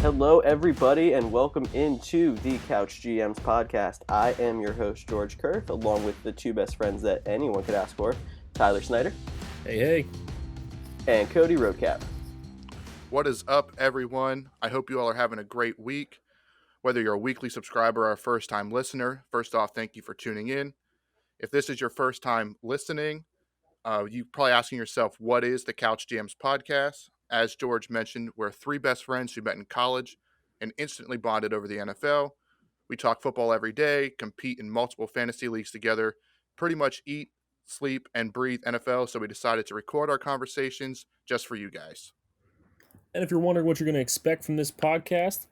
Hello, everybody, and welcome into the Couch GMs podcast. I am your host, George Kerth, along with the two best friends that anyone could ask for, Tyler Snyder. Hey. And Cody, Roadcap. What is up, everyone? I hope you all are having a great week. Whether you're a weekly subscriber or a first-time listener, first off, thank you for tuning in. If this is your first time listening, you're probably asking yourself, what is the Couch GMs podcast? As George mentioned, we're three best friends who met in college and instantly bonded over the NFL. We talk football every day, compete in multiple fantasy leagues together, pretty much eat, sleep, and breathe NFL, so we decided to record our conversations just for you guys. And if you're wondering what you're going to expect from this podcast,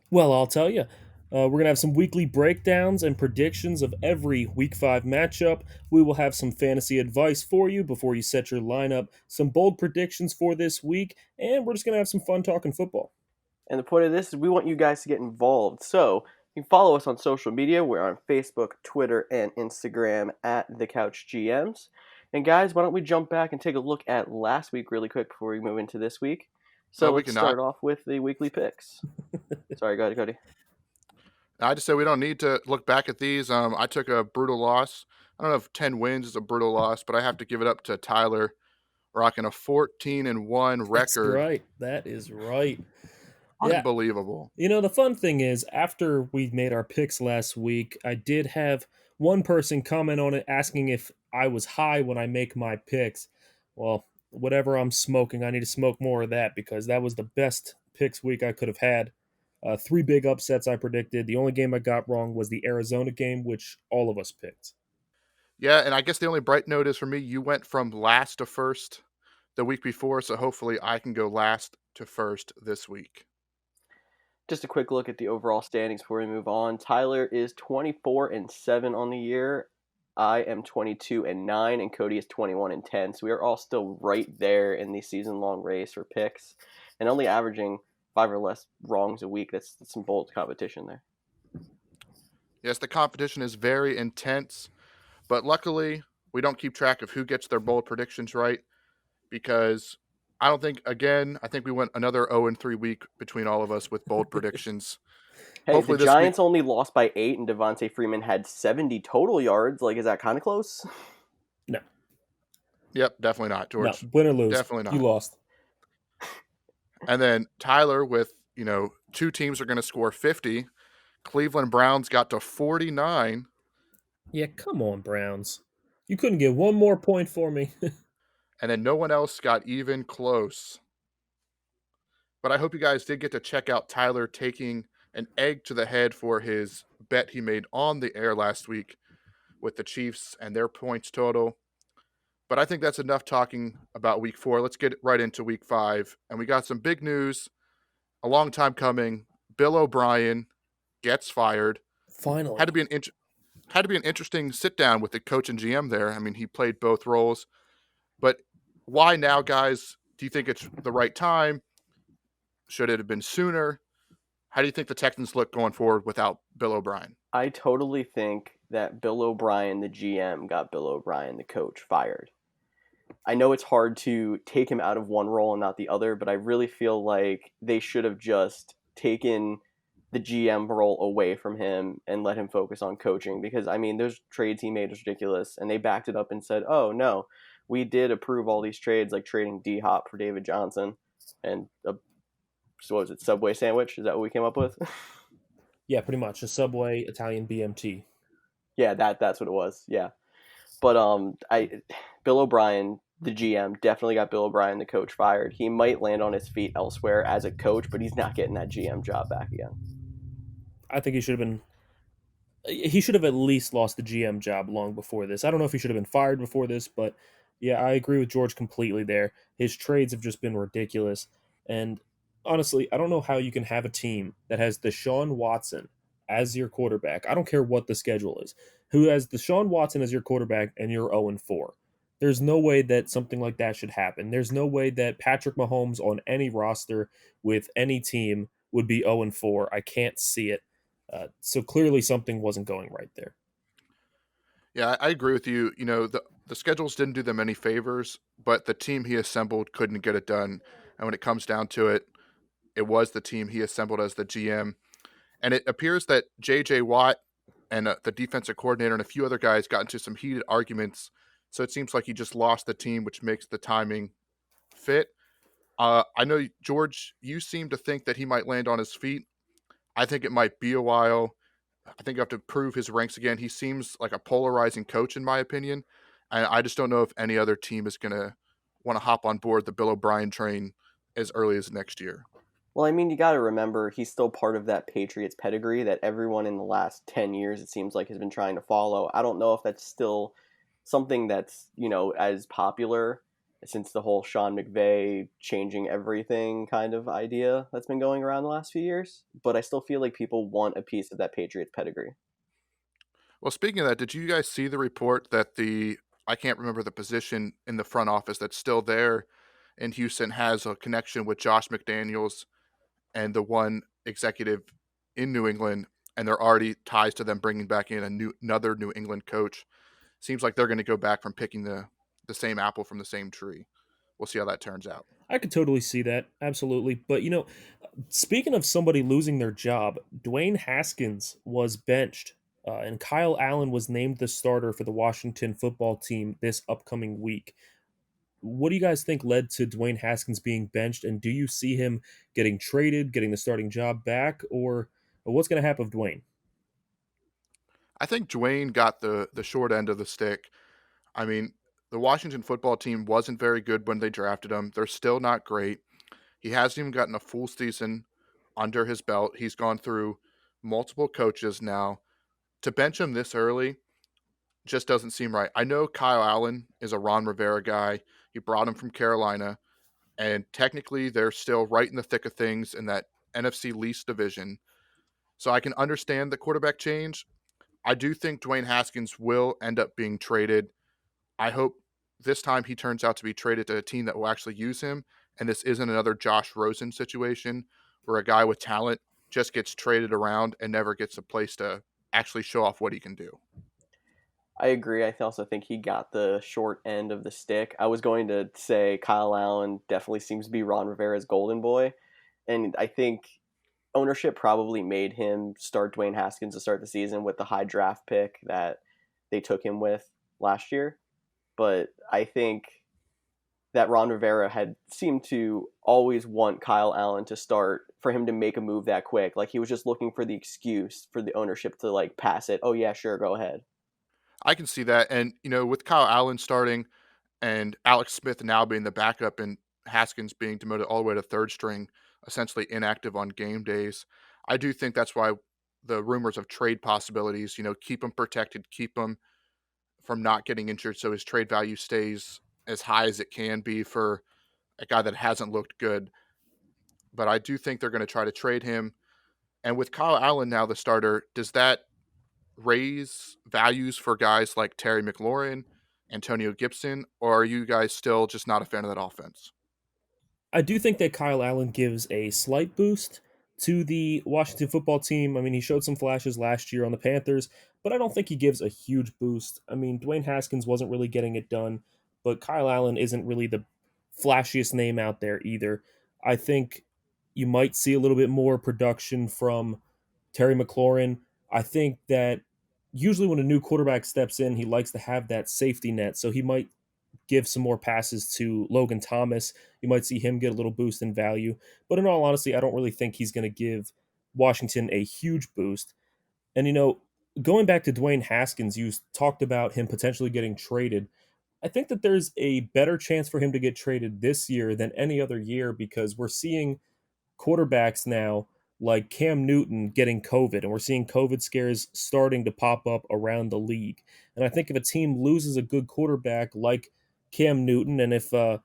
well, I'll tell you. We're going to have some weekly breakdowns and predictions of every Week 5 matchup. We will have some fantasy advice for you before you set your lineup, some bold predictions for this week, and we're just going to have some fun talking football. And the point of this is we want you guys to get involved. So you can follow us on social media. We're on Facebook, Twitter, and Instagram at the Couch GMs. And guys, why don't we jump back and take a look at last week really quick before we move into this week. So let's start off with the weekly picks. Sorry, go ahead, Cody. I just said we don't need to look back at these. I took a brutal loss. I don't know if 10 wins is a brutal loss, but I have to give it up to Tyler, rocking a 14-1 record. That's right. That is right. Unbelievable. Yeah. You know, the fun thing is, after we made our picks last week, I did have one person comment on it asking if I was high when I make my picks. Well, whatever I'm smoking, I need to smoke more of that because that was the best picks week I could have had. 3 big upsets I predicted. The only game I got wrong was the Arizona game, which all of us picked. Yeah, and I guess the only bright note is for me, you went from last to first the week before, so hopefully I can go last to first this week. Just a quick look at the overall standings before we move on. Tyler is 24-7 on the year. I am 22-9, and Cody is 21-10. So we are all still right there in the season-long race for picks, and only averaging 5 or less wrongs a week. That's some bold competition there. Yes, the competition is very intense, but luckily we don't keep track of who gets their bold predictions right because I think we went another 0-3 week between all of us with bold predictions. Hey, hopefully the Giants only lost by 8 and Devontae Freeman had 70 total yards. Like, is that kind of close? No. Yep, definitely not, George. No, win or lose. Definitely not. You lost. And then Tyler with, 2 teams are going to score 50. Cleveland Browns got to 49. Yeah, come on, Browns. You couldn't get one more point for me. And then no one else got even close. But I hope you guys did get to check out Tyler taking an egg to the head for his bet he made on the air last week with the Chiefs and their points total. But I think that's enough talking about week 4. Let's get right into week 5. And we got some big news. A long time coming. Bill O'Brien gets fired. Finally. Had to be an interesting sit down with the coach and GM there. I mean, he played both roles. But why now, guys? Do you think it's the right time? Should it have been sooner? How do you think the Texans look going forward without Bill O'Brien? I totally think that Bill O'Brien, the GM, got Bill O'Brien, the coach, fired. I know it's hard to take him out of one role and not the other, but I really feel like they should have just taken the GM role away from him and let him focus on coaching because, I mean, those trades he made was ridiculous, and they backed it up and said, oh, no, we did approve all these trades, like trading D-Hop for David Johnson and so what was it, Subway sandwich? Is that what we came up with? Yeah, pretty much. A Subway Italian BMT. Yeah, that's what it was. Yeah. But Bill O'Brien, the GM, definitely got Bill O'Brien, the coach, fired. He might land on his feet elsewhere as a coach, but he's not getting that GM job back again. I think he should have at least lost the GM job long before this. I don't know if he should have been fired before this, but yeah, I agree with George completely there. His trades have just been ridiculous. And honestly, I don't know how you can have a team that has Deshaun Watson as your quarterback. I don't care what the schedule is. Who has Deshaun Watson as your quarterback and you're 0-4. There's no way that something like that should happen. There's no way that Patrick Mahomes on any roster with any team would be 0-4. I can't see it. So clearly something wasn't going right there. Yeah, I agree with you. The schedules didn't do them any favors, but the team he assembled couldn't get it done. And when it comes down to it, it was the team he assembled as the GM. And it appears that J.J. Watt and the defensive coordinator and a few other guys got into some heated arguments. So it seems like he just lost the team, which makes the timing fit. I know, George, you seem to think that he might land on his feet. I think it might be a while. I think you have to prove his ranks again. He seems like a polarizing coach, in my opinion. And I just don't know if any other team is going to want to hop on board the Bill O'Brien train as early as next year. Well, I mean, you got to remember he's still part of that Patriots pedigree that everyone in the last 10 years, it seems like, has been trying to follow. I don't know if that's still something that's, as popular since the whole Sean McVay changing everything kind of idea that's been going around the last few years. But I still feel like people want a piece of that Patriots pedigree. Well, speaking of that, did you guys see the report that I can't remember the position in the front office that's still there in Houston has a connection with Josh McDaniels and the one executive in New England, and there are already ties to them bringing back in another New England coach. Seems like they're going to go back from picking the same apple from the same tree. We'll see how that turns out. I could totally see that, absolutely. But speaking of somebody losing their job, Dwayne Haskins was benched, and Kyle Allen was named the starter for the Washington football team this upcoming week. What do you guys think led to Dwayne Haskins being benched, and do you see him getting traded, getting the starting job back, or what's going to happen with Dwayne? I think Dwayne got the short end of the stick. I mean, the Washington football team wasn't very good when they drafted him. They're still not great. He hasn't even gotten a full season under his belt. He's gone through multiple coaches now. To bench him this early just doesn't seem right. I know Kyle Allen is a Ron Rivera guy. He brought him from Carolina, and technically they're still right in the thick of things in that NFC least division. So I can understand the quarterback change. I do think Dwayne Haskins will end up being traded. I hope this time he turns out to be traded to a team that will actually use him, and this isn't another Josh Rosen situation where a guy with talent just gets traded around and never gets a place to actually show off what he can do. I agree. I also think he got the short end of the stick. I was going to say Kyle Allen definitely seems to be Ron Rivera's golden boy. And I think ownership probably made him start Dwayne Haskins to start the season with the high draft pick that they took him with last year. But I think that Ron Rivera had seemed to always want Kyle Allen to start for him to make a move that quick. Like he was just looking for the excuse for the ownership to like pass it. Oh yeah, sure, go ahead. I can see that. And, with Kyle Allen starting and Alex Smith now being the backup and Haskins being demoted all the way to third string, essentially inactive on game days, I do think that's why the rumors of trade possibilities, keep him protected, keep him from not getting injured so his trade value stays as high as it can be for a guy that hasn't looked good. But I do think they're going to try to trade him. And with Kyle Allen now the starter, does that raise values for guys like Terry McLaurin, Antonio Gibson, or are you guys still just not a fan of that offense? I do think that Kyle Allen gives a slight boost to the Washington football team. I mean, he showed some flashes last year on the Panthers, but I don't think he gives a huge boost. I mean, Dwayne Haskins wasn't really getting it done, but Kyle Allen isn't really the flashiest name out there either. I think you might see a little bit more production from Terry McLaurin. I think that usually when a new quarterback steps in, he likes to have that safety net, so he might give some more passes to Logan Thomas. You might see him get a little boost in value. But in all honesty, I don't really think he's going to give Washington a huge boost. And, going back to Dwayne Haskins, you talked about him potentially getting traded. I think that there's a better chance for him to get traded this year than any other year because we're seeing quarterbacks now like Cam Newton getting COVID, and we're seeing COVID scares starting to pop up around the league. And I think if a team loses a good quarterback like Cam Newton, and if the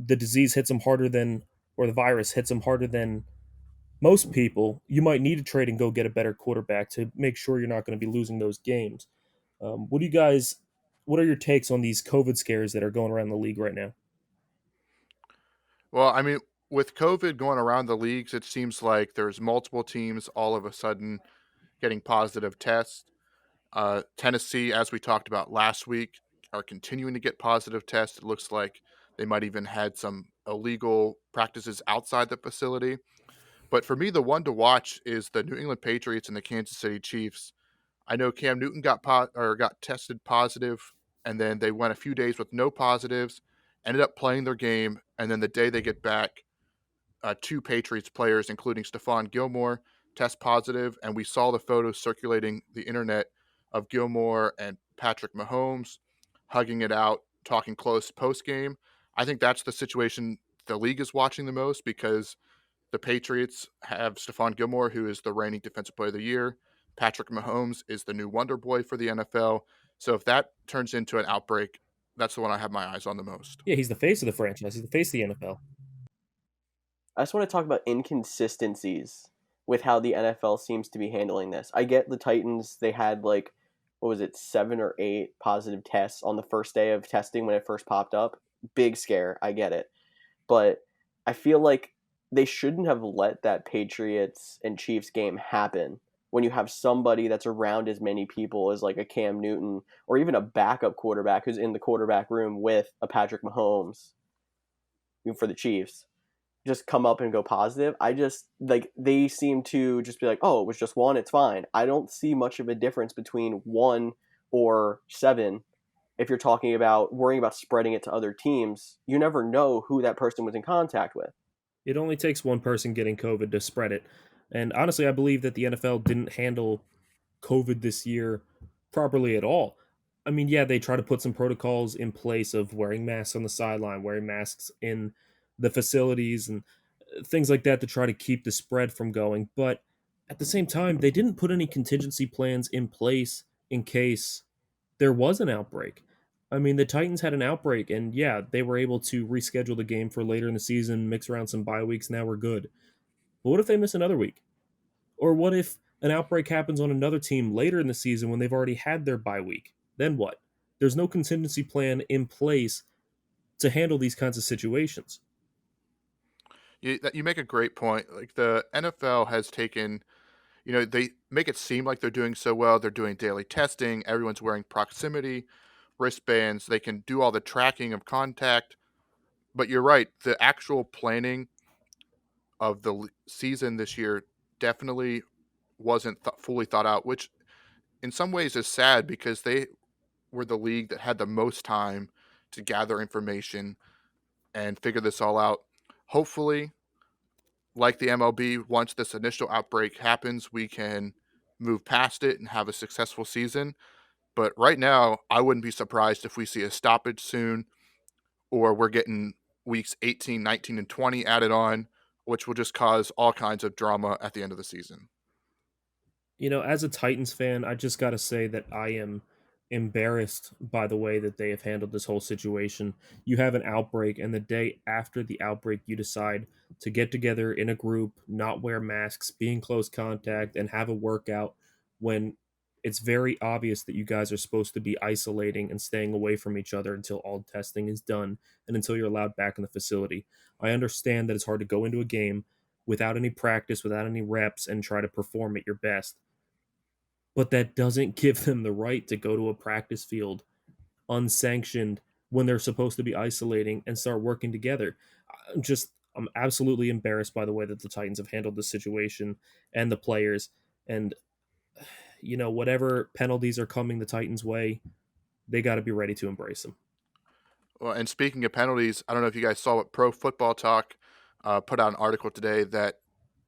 disease hits him harder than, or the virus hits him harder than most people, you might need to trade and go get a better quarterback to make sure you're not going to be losing those games. What do you guys? What are your takes on these COVID scares that are going around the league right now? Well, I mean, with COVID going around the leagues, it seems like there's multiple teams all of a sudden getting positive tests. Tennessee, as we talked about last week, are continuing to get positive tests. It looks like they might even had some illegal practices outside the facility. But for me, the one to watch is the New England Patriots and the Kansas City Chiefs. I know Cam Newton got tested positive, and then they went a few days with no positives, ended up playing their game, and then the day they get back, two Patriots players, including Stephon Gilmore, test positive, and we saw the photos circulating the internet of Gilmore and Patrick Mahomes hugging it out, talking close post game. I think that's the situation the league is watching the most because the Patriots have Stephon Gilmore, who is the reigning Defensive Player of the Year. Patrick Mahomes is the new Wonder Boy for the NFL. So if that turns into an outbreak, that's the one I have my eyes on the most. Yeah, he's the face of the franchise. He's the face of the NFL. I just want to talk about inconsistencies with how the NFL seems to be handling this. I get the Titans, they had like, what was it, 7 or 8 positive tests on the first day of testing when it first popped up. Big scare. I get it. But I feel like they shouldn't have let that Patriots and Chiefs game happen when you have somebody that's around as many people as like a Cam Newton or even a backup quarterback who's in the quarterback room with a Patrick Mahomes for the Chiefs just come up and go positive. I just like they seem to just be like, oh, it was just one, it's fine. I don't see much of a difference between 1 or 7. If you're talking about worrying about spreading it to other teams, you never know who that person was in contact with. It only takes one person getting COVID to spread it. And honestly, I believe that the NFL didn't handle COVID this year properly at all. I mean, yeah, they try to put some protocols in place of wearing masks on the sideline, wearing masks in the facilities, and things like that to try to keep the spread from going. But at the same time, they didn't put any contingency plans in place in case there was an outbreak. I mean, the Titans had an outbreak, and yeah, they were able to reschedule the game for later in the season, mix around some bye weeks. Now we're good. But what if they miss another week? Or what if an outbreak happens on another team later in the season when they've already had their bye week? Then what? There's no contingency plan in place to handle these kinds of situations. You make a great point. Like the NFL has taken, they make it seem like they're doing so well. They're doing daily testing. Everyone's wearing proximity wristbands. They can do all the tracking of contact. But you're right. The actual planning of the season this year definitely wasn't fully thought out, which in some ways is sad because they were the league that had the most time to gather information and figure this all out. Hopefully, like the MLB, once this initial outbreak happens, we can move past it and have a successful season. But right now, I wouldn't be surprised if we see a stoppage soon or we're getting weeks 18, 19, and 20 added on, which will just cause all kinds of drama at the end of the season. As a Titans fan, I just got to say that I am embarrassed by the way that they have handled this whole situation. You have an outbreak, and the day after the outbreak, you decide to get together in a group, not wear masks, be in close contact, and have a workout when it's very obvious that you guys are supposed to be isolating and staying away from each other until all testing is done and until you're allowed back in the facility. I understand that it's hard to go into a game without any practice, without any reps, and try to perform at your best, but that doesn't give them the right to go to a practice field unsanctioned when they're supposed to be isolating and start working together. I'm absolutely embarrassed by the way that the Titans have handled the situation and the players. And whatever penalties are coming the Titans' way, they got to be ready to embrace them. Well, and speaking of penalties, I don't know if you guys saw what Pro Football Talk put out an article today that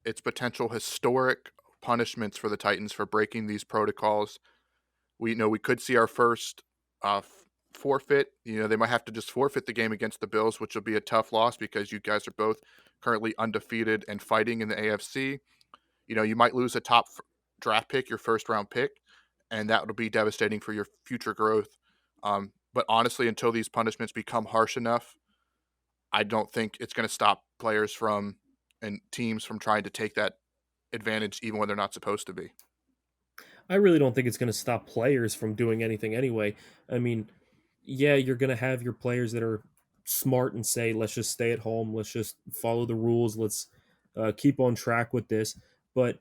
it's potential historic punishments for the Titans for breaking these protocols. We know we could see our first forfeit. They might have to just forfeit the game against the Bills, which will be a tough loss because you guys are both currently undefeated and fighting in the AFC. You might lose a top draft pick, your first round pick, and that would be devastating for your future growth. But honestly, until these punishments become harsh enough, I don't think it's going to stop players and teams from trying to take that advantage even when they're not supposed to be. I really don't think it's going to stop players from doing anything anyway. I mean, yeah, you're going to have your players that are smart and say, let's just stay at home. Let's just follow the rules. Let's keep on track with this. But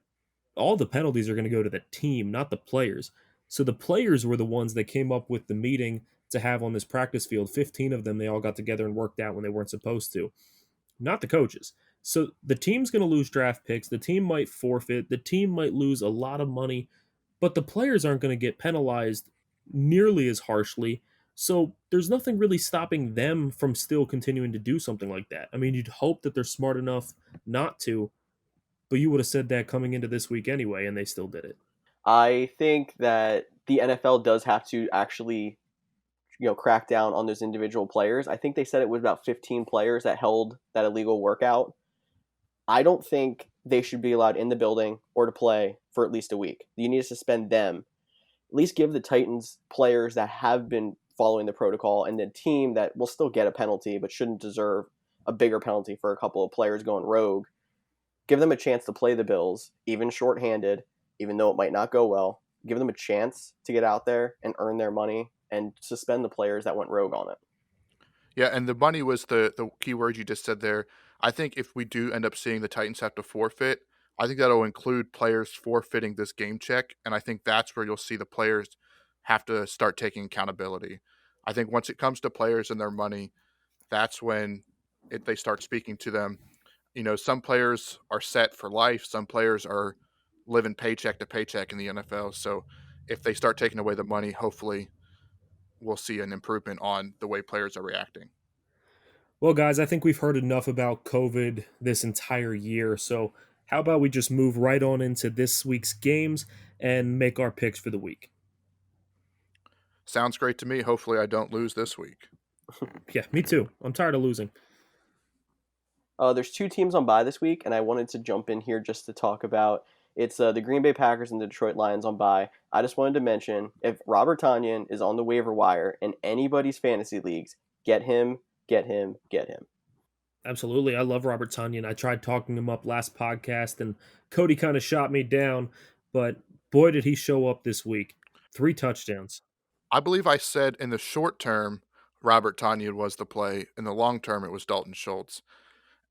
all the penalties are going to go to the team, not the players. So the players were the ones that came up with the meeting to have on this practice field. 15 of them, they all got together and worked out when they weren't supposed to. Not the coaches. So the team's going to lose draft picks. The team might forfeit. The team might lose a lot of money, but the players aren't going to get penalized nearly as harshly. So there's nothing really stopping them from still continuing to do something like that. I mean, you'd hope that they're smart enough not to, but you would have said that coming into this week anyway, and they still did it. I think that the NFL does have to actually, crack down on those individual players. I think they said it was about 15 players that held that illegal workout. I don't think they should be allowed in the building or to play for at least a week. You need to suspend them. At least give the Titans players that have been following the protocol and the team that will still get a penalty but shouldn't deserve a bigger penalty for a couple of players going rogue. Give them a chance to play the Bills, even shorthanded, even though it might not go well. Give them a chance to get out there and earn their money and suspend the players that went rogue on it. Yeah, and the money was the key word you just said there. I think if we do end up seeing the Titans have to forfeit, I think that'll include players forfeiting this game check, and I think that's where you'll see the players have to start taking accountability. I think once it comes to players and their money, that's when they start speaking to them. Some players are set for life. Some players are living paycheck to paycheck in the NFL. So if they start taking away the money, hopefully we'll see an improvement on the way players are reacting. Well, guys, I think we've heard enough about COVID this entire year. So, how about we just move right on into this week's games and make our picks for the week? Sounds great to me. Hopefully I don't lose this week. Yeah, me too. I'm tired of losing. There's two teams on bye this week, and I wanted to jump in here just to talk about it's the Green Bay Packers and the Detroit Lions on bye. I just wanted to mention if Robert Tonyan is on the waiver wire in anybody's fantasy leagues, get him, get him, get him. Absolutely. I love Robert Tonyan. I tried talking him up last podcast, and Cody kind of shot me down, but boy, did he show up this week. 3 touchdowns. I believe I said in the short term, Robert Tonyan was the play. In the long term, it was Dalton Schultz.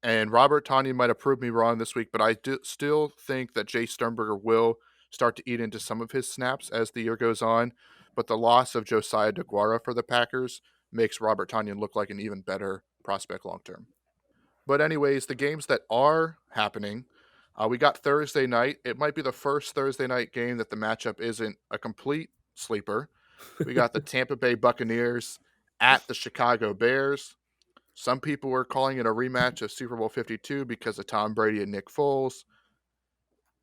And Robert Tonyan might have proved me wrong this week, but I still think that Jay Sternberger will start to eat into some of his snaps as the year goes on. But the loss of Josiah DeGuara for the Packers makes Robert Tonyan look like an even better prospect long term. But anyways, the games that are happening, we got Thursday night. It might be the first Thursday night game that the matchup isn't a complete sleeper. We got the Tampa Bay Buccaneers at the Chicago Bears. Some people were calling it a rematch of Super Bowl 52 because of Tom Brady and Nick Foles.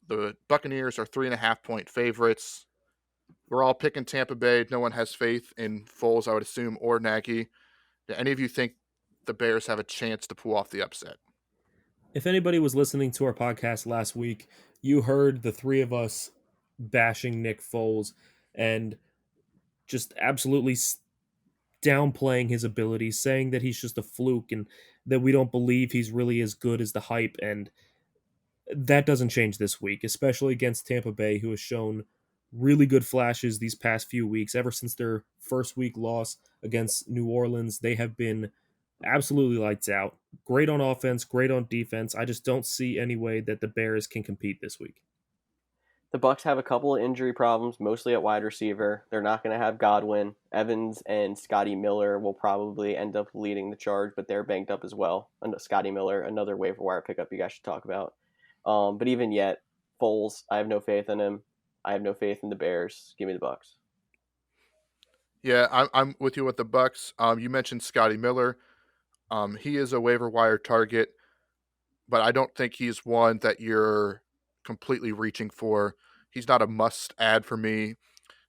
The Buccaneers are 3.5-point favorites. We're all picking Tampa Bay. No one has faith in Foles, I would assume, or Nagy. Do any of you think the Bears have a chance to pull off the upset? If anybody was listening to our podcast last week, you heard the 3 of us bashing Nick Foles and just absolutely downplaying his abilities, saying that he's just a fluke and that we don't believe he's really as good as the hype. And that doesn't change this week, especially against Tampa Bay, who has shown really good flashes these past few weeks. Ever since their first week loss against New Orleans, they have been absolutely lights out. Great on offense, great on defense. I just don't see any way that the Bears can compete this week. The Bucks have a couple of injury problems, mostly at wide receiver. They're not going to have Godwin. Evans and Scotty Miller will probably end up leading the charge, but they're banged up as well. And Scotty Miller, another waiver wire pickup you guys should talk about. But even yet, Foles, I have no faith in him. I have no faith in the Bears. Give me the Bucks. Yeah, I'm with you with the Bucks. You mentioned Scotty Miller. He is a waiver wire target, but I don't think he's one that you're completely reaching for. He's not a must add for me.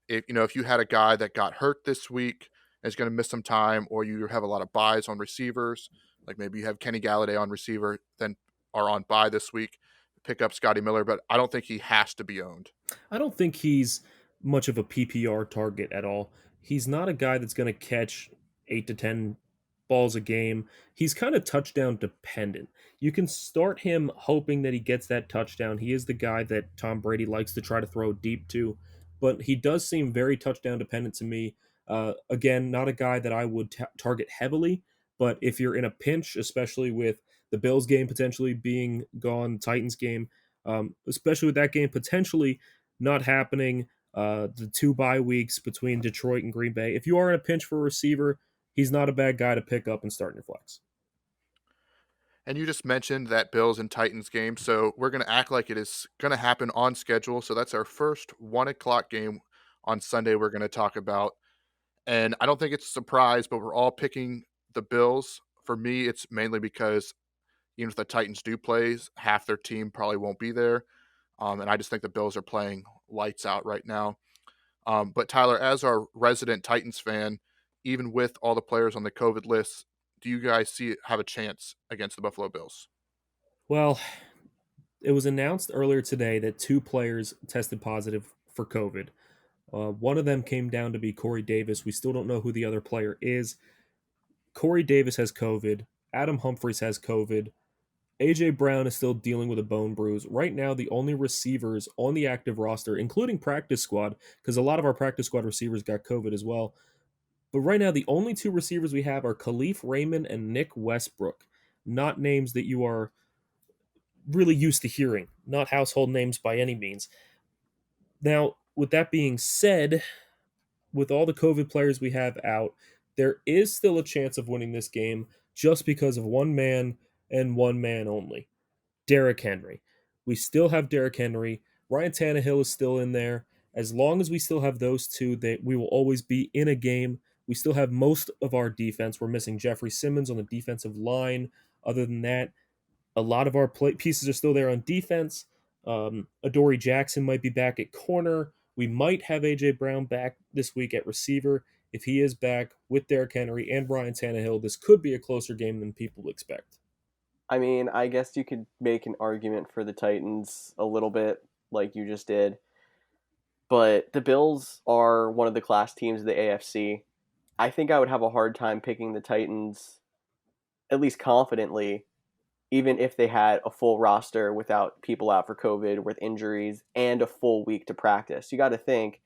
If you had a guy that got hurt this week and is going to miss some time, or you have a lot of buys on receivers, like maybe you have Kenny Galladay on receiver, then are on buy this week, pick up Scotty Miller, but I don't think he has to be owned. I don't think he's much of a PPR target at all. He's not a guy that's going to catch 8 to 10 balls a game. He's kind of touchdown dependent. You can start him hoping that he gets that touchdown. He is the guy that Tom Brady likes to try to throw deep to, but he does seem very touchdown dependent to me. Again, not a guy that I would target heavily, but if you're in a pinch, especially with the Bills game potentially being gone, Titans game, especially with that game potentially not happening, the 2 bye weeks between Detroit and Green Bay. If you are in a pinch for a receiver, he's not a bad guy to pick up and start in your flex. And you just mentioned that Bills and Titans game, so we're going to act like it is going to happen on schedule. So that's our first 1 o'clock game on Sunday we're going to talk about. And I don't think it's a surprise, but we're all picking the Bills. For me, it's mainly because even if the Titans do play, half their team probably won't be there. And I just think the Bills are playing lights out right now. But Tyler, as our resident Titans fan, even with all the players on the COVID list, do you guys have a chance against the Buffalo Bills? Well, it was announced earlier today that 2 players tested positive for COVID. One of them came down to be Corey Davis. We still don't know who the other player is. Corey Davis has COVID. Adam Humphries has COVID. AJ Brown is still dealing with a bone bruise. Right now, the only receivers on the active roster, including practice squad, because a lot of our practice squad receivers got COVID as well. But right now, the only 2 receivers we have are Khalif Raymond and Nick Westbrook. Not names that you are really used to hearing, not household names by any means. Now, with that being said, with all the COVID players we have out, there is still a chance of winning this game just because of one man and one man only. Derrick Henry. We still have Derrick Henry. Ryan Tannehill is still in there. As long as we still have those two, we will always be in a game. We still have most of our defense. We're missing Jeffrey Simmons on the defensive line. Other than that, a lot of our pieces are still there on defense. Adoree Jackson might be back at corner. We might have A.J. Brown back this week at receiver. If he is back with Derrick Henry and Ryan Tannehill, this could be a closer game than people expect. I mean, I guess you could make an argument for the Titans a little bit, like you just did. But the Bills are one of the class teams of the AFC. I think I would have a hard time picking the Titans, at least confidently, even if they had a full roster without people out for COVID, with injuries, and a full week to practice. You got to think,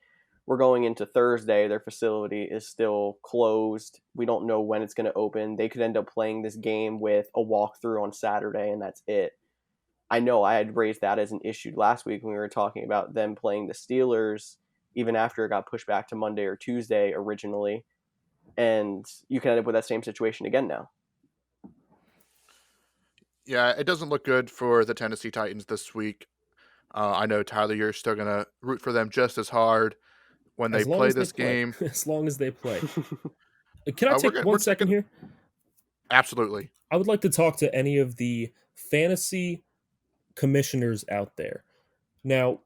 we're going into Thursday. Their facility is still closed. We don't know when it's going to open. They could end up playing this game with a walkthrough on Saturday, and that's it. I know I had raised that as an issue last week when we were talking about them playing the Steelers, even after it got pushed back to Monday or Tuesday originally. And you can end up with that same situation again now. Yeah, it doesn't look good for the Tennessee Titans this week. I know, Tyler, you're still going to root for them just as hard when they play this game. As long as they play. Can I take we're 1 second here? Absolutely. I would like to talk to any of the fantasy commissioners out there. Now,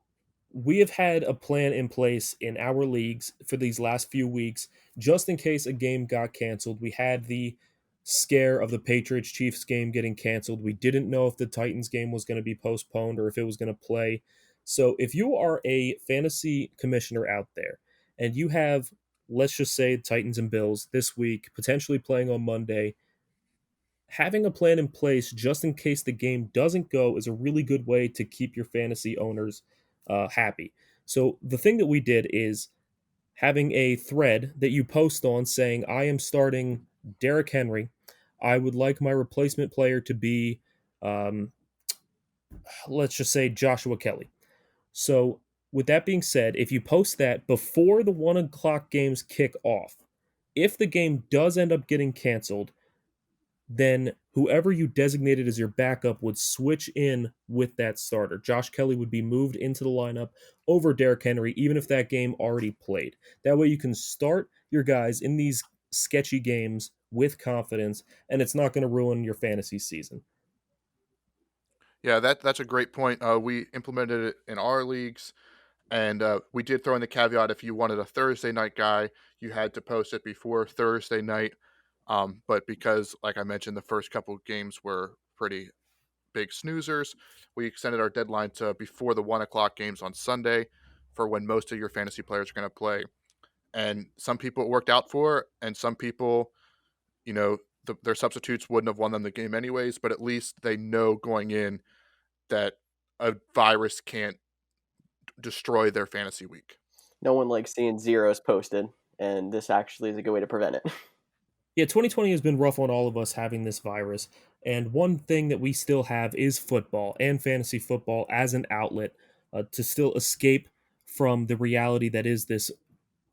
we have had a plan in place in our leagues for these last few weeks, just in case a game got canceled. We had the scare of the Patriots-Chiefs game getting canceled. We didn't know if the Titans game was going to be postponed or if it was going to play. So if you are a fantasy commissioner out there and you have, let's just say, Titans and Bills this week, potentially playing on Monday, having a plan in place just in case the game doesn't go is a really good way to keep your fantasy owners happy. So the thing that we did is having a thread that you post on saying, I am starting Derrick Henry. I would like my replacement player to be, let's just say, Joshua Kelly. So with that being said, if you post that before the 1 o'clock games kick off, if the game does end up getting canceled, then whoever you designated as your backup would switch in with that starter. Josh Kelly would be moved into the lineup over Derrick Henry, even if that game already played. That way you can start your guys in these sketchy games with confidence, and it's not going to ruin your fantasy season. Yeah, that's a great point. We implemented it in our leagues, and we did throw in the caveat if you wanted a Thursday night guy, you had to post it before Thursday night. But because, like I mentioned, the first couple of games were pretty big snoozers, we extended our deadline to before the 1 o'clock games on Sunday for when most of your fantasy players are going to play. And some people it worked out for, and some people, their substitutes wouldn't have won them the game anyways, but at least they know going in that a virus can't destroy their fantasy week. No one likes seeing zeros posted, and this actually is a good way to prevent it. Yeah, 2020 has been rough on all of us having this virus, and one thing that we still have is football and fantasy football as an outlet to still escape from the reality that is this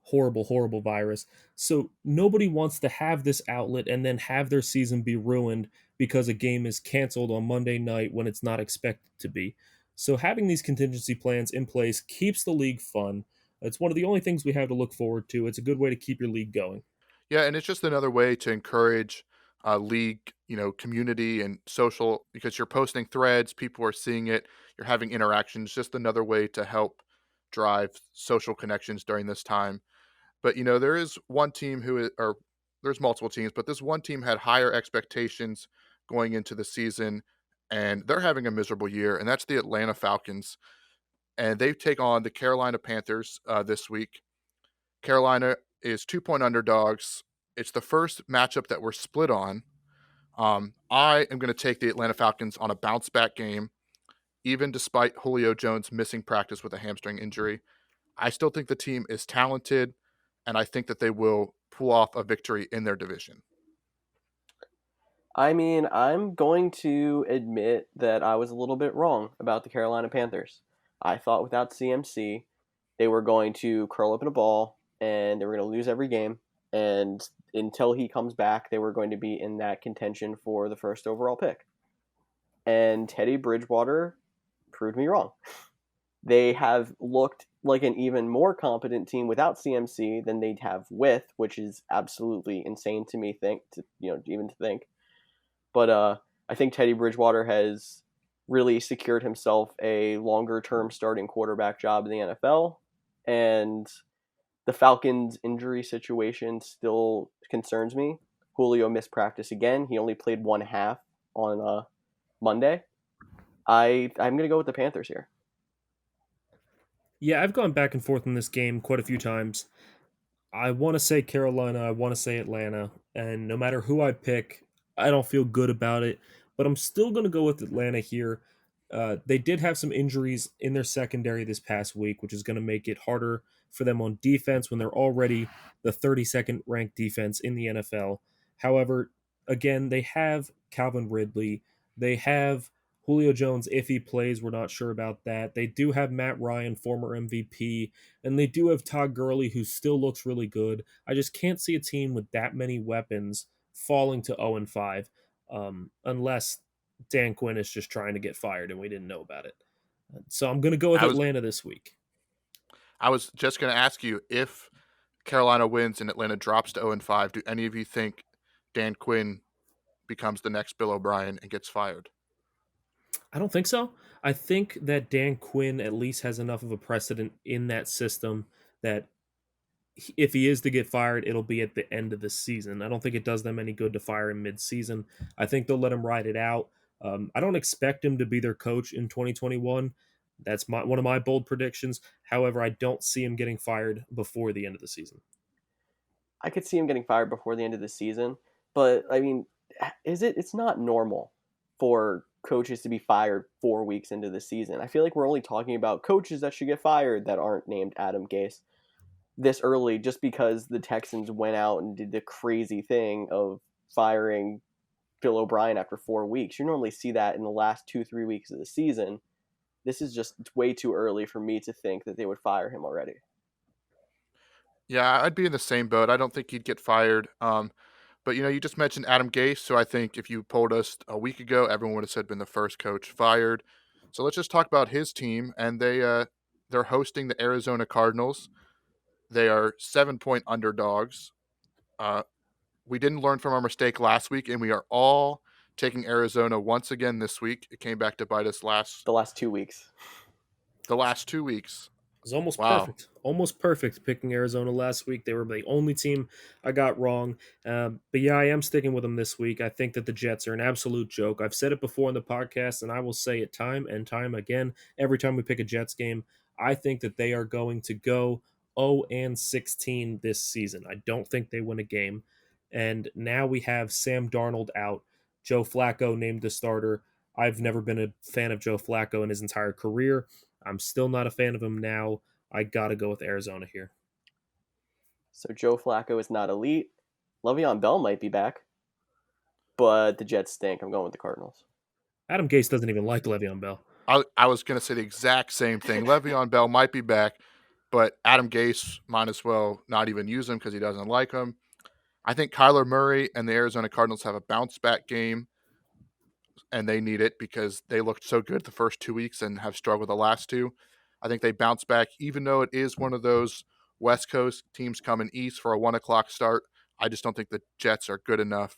horrible, horrible virus. So nobody wants to have this outlet and then have their season be ruined because a game is canceled on Monday night when it's not expected to be. So having these contingency plans in place keeps the league fun. It's one of the only things we have to look forward to. It's a good way to keep your league going. Yeah, and it's just another way to encourage league, community and social because you're posting threads, people are seeing it, you're having interactions. Just another way to help drive social connections during this time. But there is one team or there's multiple teams, but this one team had higher expectations going into the season, and they're having a miserable year, and that's the Atlanta Falcons. And they take on the Carolina Panthers this week. Carolina is 2-point underdogs. It's the first matchup that we're split on. I am going to take the Atlanta Falcons on a bounce back game, even despite Julio Jones missing practice with a hamstring injury. I still think the team is talented, and I think that they will pull off a victory in their division. I mean, I'm going to admit that I was a little bit wrong about the Carolina Panthers. I thought without CMC, they were going to curl up in a ball and they were going to lose every game. And until he comes back, they were going to be in that contention for the first overall pick. And Teddy Bridgewater proved me wrong. They have looked like an even more competent team without CMC than they'd have with, which is absolutely insane to me. Even to think. But I think Teddy Bridgewater has really secured himself a longer-term starting quarterback job in the NFL, and the Falcons' injury situation still concerns me. Julio missed practice again. He only played one half on Monday. I'm going to go with the Panthers here. Yeah, I've gone back and forth in this game quite a few times. I want to say Carolina, I want to say Atlanta, and no matter who I pick, I don't feel good about it, but I'm still going to go with Atlanta here. They did have some injuries in their secondary this past week, which is going to make it harder for them on defense when they're already the 32nd ranked defense in the NFL. However, again, they have Calvin Ridley, they have Julio Jones if he plays. We're not sure about that. They do have Matt Ryan, former MVP, and they do have Todd Gurley, who still looks really good. I just can't see a team with that many weapons falling to 0-5, unless Dan Quinn is just trying to get fired and we didn't know about it. So I'm going to go with I was Atlanta this week. I was just going to ask you if Carolina wins and Atlanta drops to 0-5. Do any of you think Dan Quinn becomes the next Bill O'Brien and gets fired? I don't think so. I think that Dan Quinn at least has enough of a precedent in that system that if he is to get fired, it'll be at the end of the season. I don't think it does them any good to fire him mid-season. I think they'll let him ride it out. I don't expect him to be their coach in 2021. That's one of my bold predictions. However, I don't see him getting fired before the end of the season. I could see him getting fired before the end of the season, but I mean, it's not normal for coaches to be fired 4 weeks into the season. I feel like we're only talking about coaches that should get fired that aren't named Adam Gase this early just because the Texans went out and did the crazy thing of firing Bill O'Brien after 4 weeks. You normally see that in the last 2-3 weeks of the season. This is just way too early for me to think that they would fire him already. Yeah, I'd be in the same boat. I don't think he'd get fired. But you just mentioned Adam Gase, so I think if you polled us a week ago, everyone would have said been the first coach fired. So let's just talk about his team, and they're hosting the Arizona Cardinals. They are 7-point underdogs. We didn't learn from our mistake last week, and we are all taking Arizona once again this week. It came back to bite us The last 2 weeks. the last 2 weeks. It was almost Wow. perfect. Almost perfect picking Arizona last week. They were the only team I got wrong. But yeah, I am sticking with them this week. I think that the Jets are an absolute joke. I've said it before in the podcast, and I will say it time and time again. Every time we pick a Jets game, I think that they are going to go 0-16 this season. I don't think they win a game. And now we have Sam Darnold out. Joe Flacco named the starter. I've never been a fan of Joe Flacco in his entire career. I'm still not a fan of him now. I got to go with Arizona here. So Joe Flacco is not elite. Le'Veon Bell might be back, but the Jets stink. I'm going with the Cardinals. Adam Gase doesn't even like Le'Veon Bell. I was going to say the exact same thing. Le'Veon Bell might be back, but Adam Gase might as well not even use him because he doesn't like him. I think Kyler Murray and the Arizona Cardinals have a bounce back game, and they need it because they looked so good the first 2 weeks and have struggled the last two. I think they bounce back, even though it is one of those West Coast teams coming east for a 1 o'clock start. I just don't think the Jets are good enough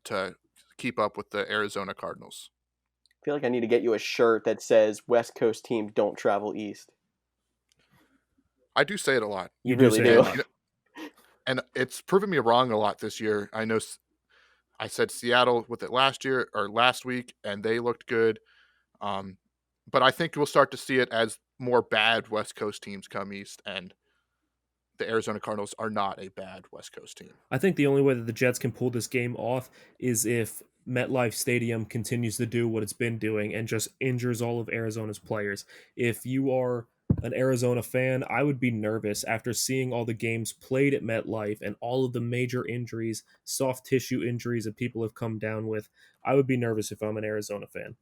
to keep up with the Arizona Cardinals. I feel like I need to get you a shirt that says West Coast teams don't travel east. I do say it a lot. You really do. And it's proven me wrong a lot this year. I know I said Seattle with it last week, and they looked good. But I think we'll start to see it as more bad West Coast teams come east, and the Arizona Cardinals are not a bad West Coast team. I think the only way that the Jets can pull this game off is if MetLife Stadium continues to do what it's been doing and just injures all of Arizona's players. If you are an Arizona fan, I would be nervous after seeing all the games played at MetLife and all of the major injuries, soft tissue injuries that people have come down with. I would be nervous if I'm an Arizona fan.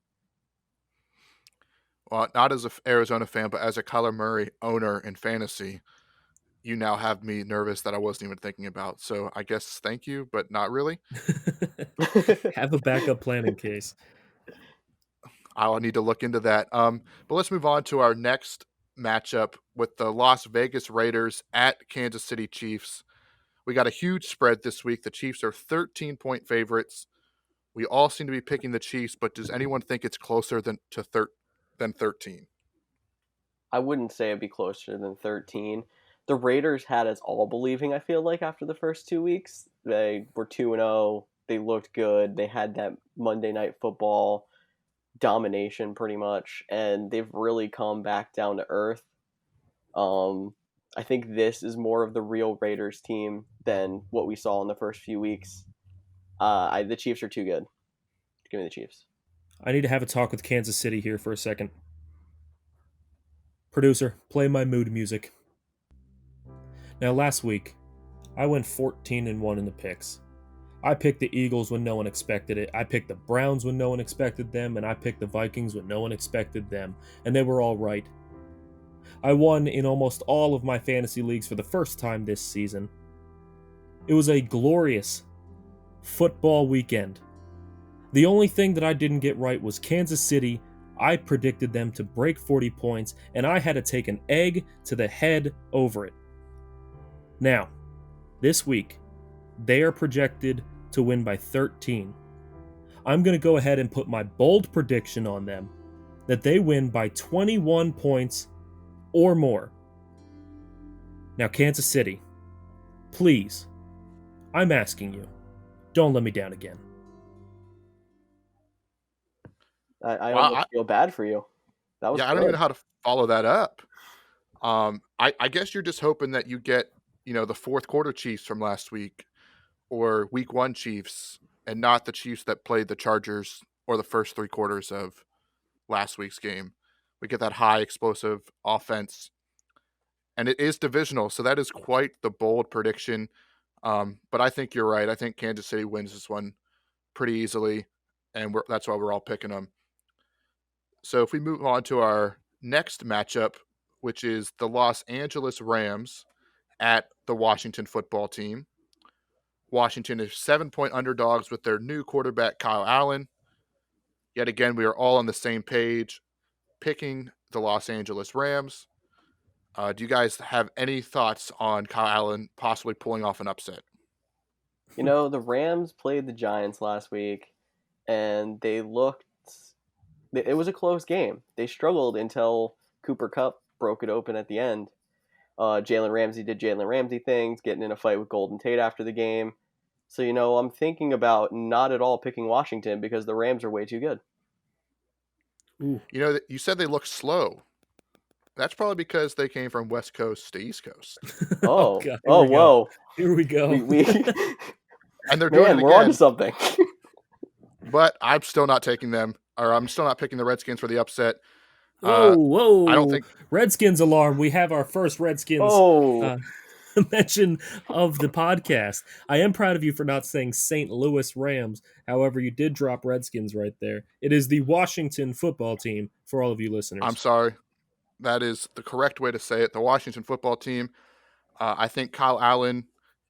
Well, not as an Arizona fan, but as a Kyler Murray owner in fantasy, you now have me nervous that I wasn't even thinking about. So I guess thank you, but not really. Have a backup plan in case. I'll need to look into that. But let's move on to our next matchup with the Las Vegas Raiders at Kansas City Chiefs. We got a huge spread this week. The Chiefs are 13-point favorites. We all seem to be picking the Chiefs, but does anyone think it's closer than 13? I wouldn't say it'd be closer than 13. The Raiders had us all believing, I feel like, after the first 2 weeks. They were 2-0. They looked good. They had that Monday Night Football domination pretty much, and they've really come back down to earth. I think this is more of the real Raiders team than what we saw in the first few weeks. The Chiefs are too good. Give me the Chiefs. I need to have a talk with Kansas City here for a second. Producer, play my mood music. Now, last week, I went 14-1 in the picks. I picked the Eagles when no one expected it. I picked the Browns when no one expected them, and I picked the Vikings when no one expected them, and they were all right. I won in almost all of my fantasy leagues for the first time this season. It was a glorious football weekend. The only thing that I didn't get right was Kansas City. I predicted them to break 40 points, and I had to take an egg to the head over it. Now, this week, they are projected to win by 13. I'm going to go ahead and put my bold prediction on them that they win by 21 points or more. Now, Kansas City, please, I'm asking you, don't let me down again. I almost feel bad for you. That was I don't even know how to follow that up. I guess you're just hoping that you get, the fourth quarter Chiefs from last week or week 1 Chiefs and not the Chiefs that played the Chargers or the first 3 quarters of last week's game. We get that high explosive offense, and it is divisional, so that is quite the bold prediction. But I think you're right. I think Kansas City wins this one pretty easily, and that's why we're all picking them. So if we move on to our next matchup, which is the Los Angeles Rams at the Washington football team. Washington is 7-point underdogs with their new quarterback, Kyle Allen. Yet again, we are all on the same page, picking the Los Angeles Rams. Do you guys have any thoughts on Kyle Allen possibly pulling off an upset? The Rams played the Giants last week, and it was a close game. They struggled until Cooper Kupp broke it open at the end. Jalen Ramsey did Jalen Ramsey things, getting in a fight with Golden Tate after the game. So, I'm thinking about not at all picking Washington because the Rams are way too good. Ooh. You said they look slow. That's probably because they came from West Coast to East Coast. Oh, God, whoa. Here we go. And they're doing it again. We're on to something. But I'm still not taking them, or I'm still not picking the Redskins for the upset. Whoa. I don't think Redskins alarm. We have our first Redskins mention of the podcast. I am proud of you for not saying St. Louis Rams. However, you did drop Redskins right there. It is the Washington football team for all of you listeners. I'm sorry. That is the correct way to say it. The Washington football team. I think Kyle Allen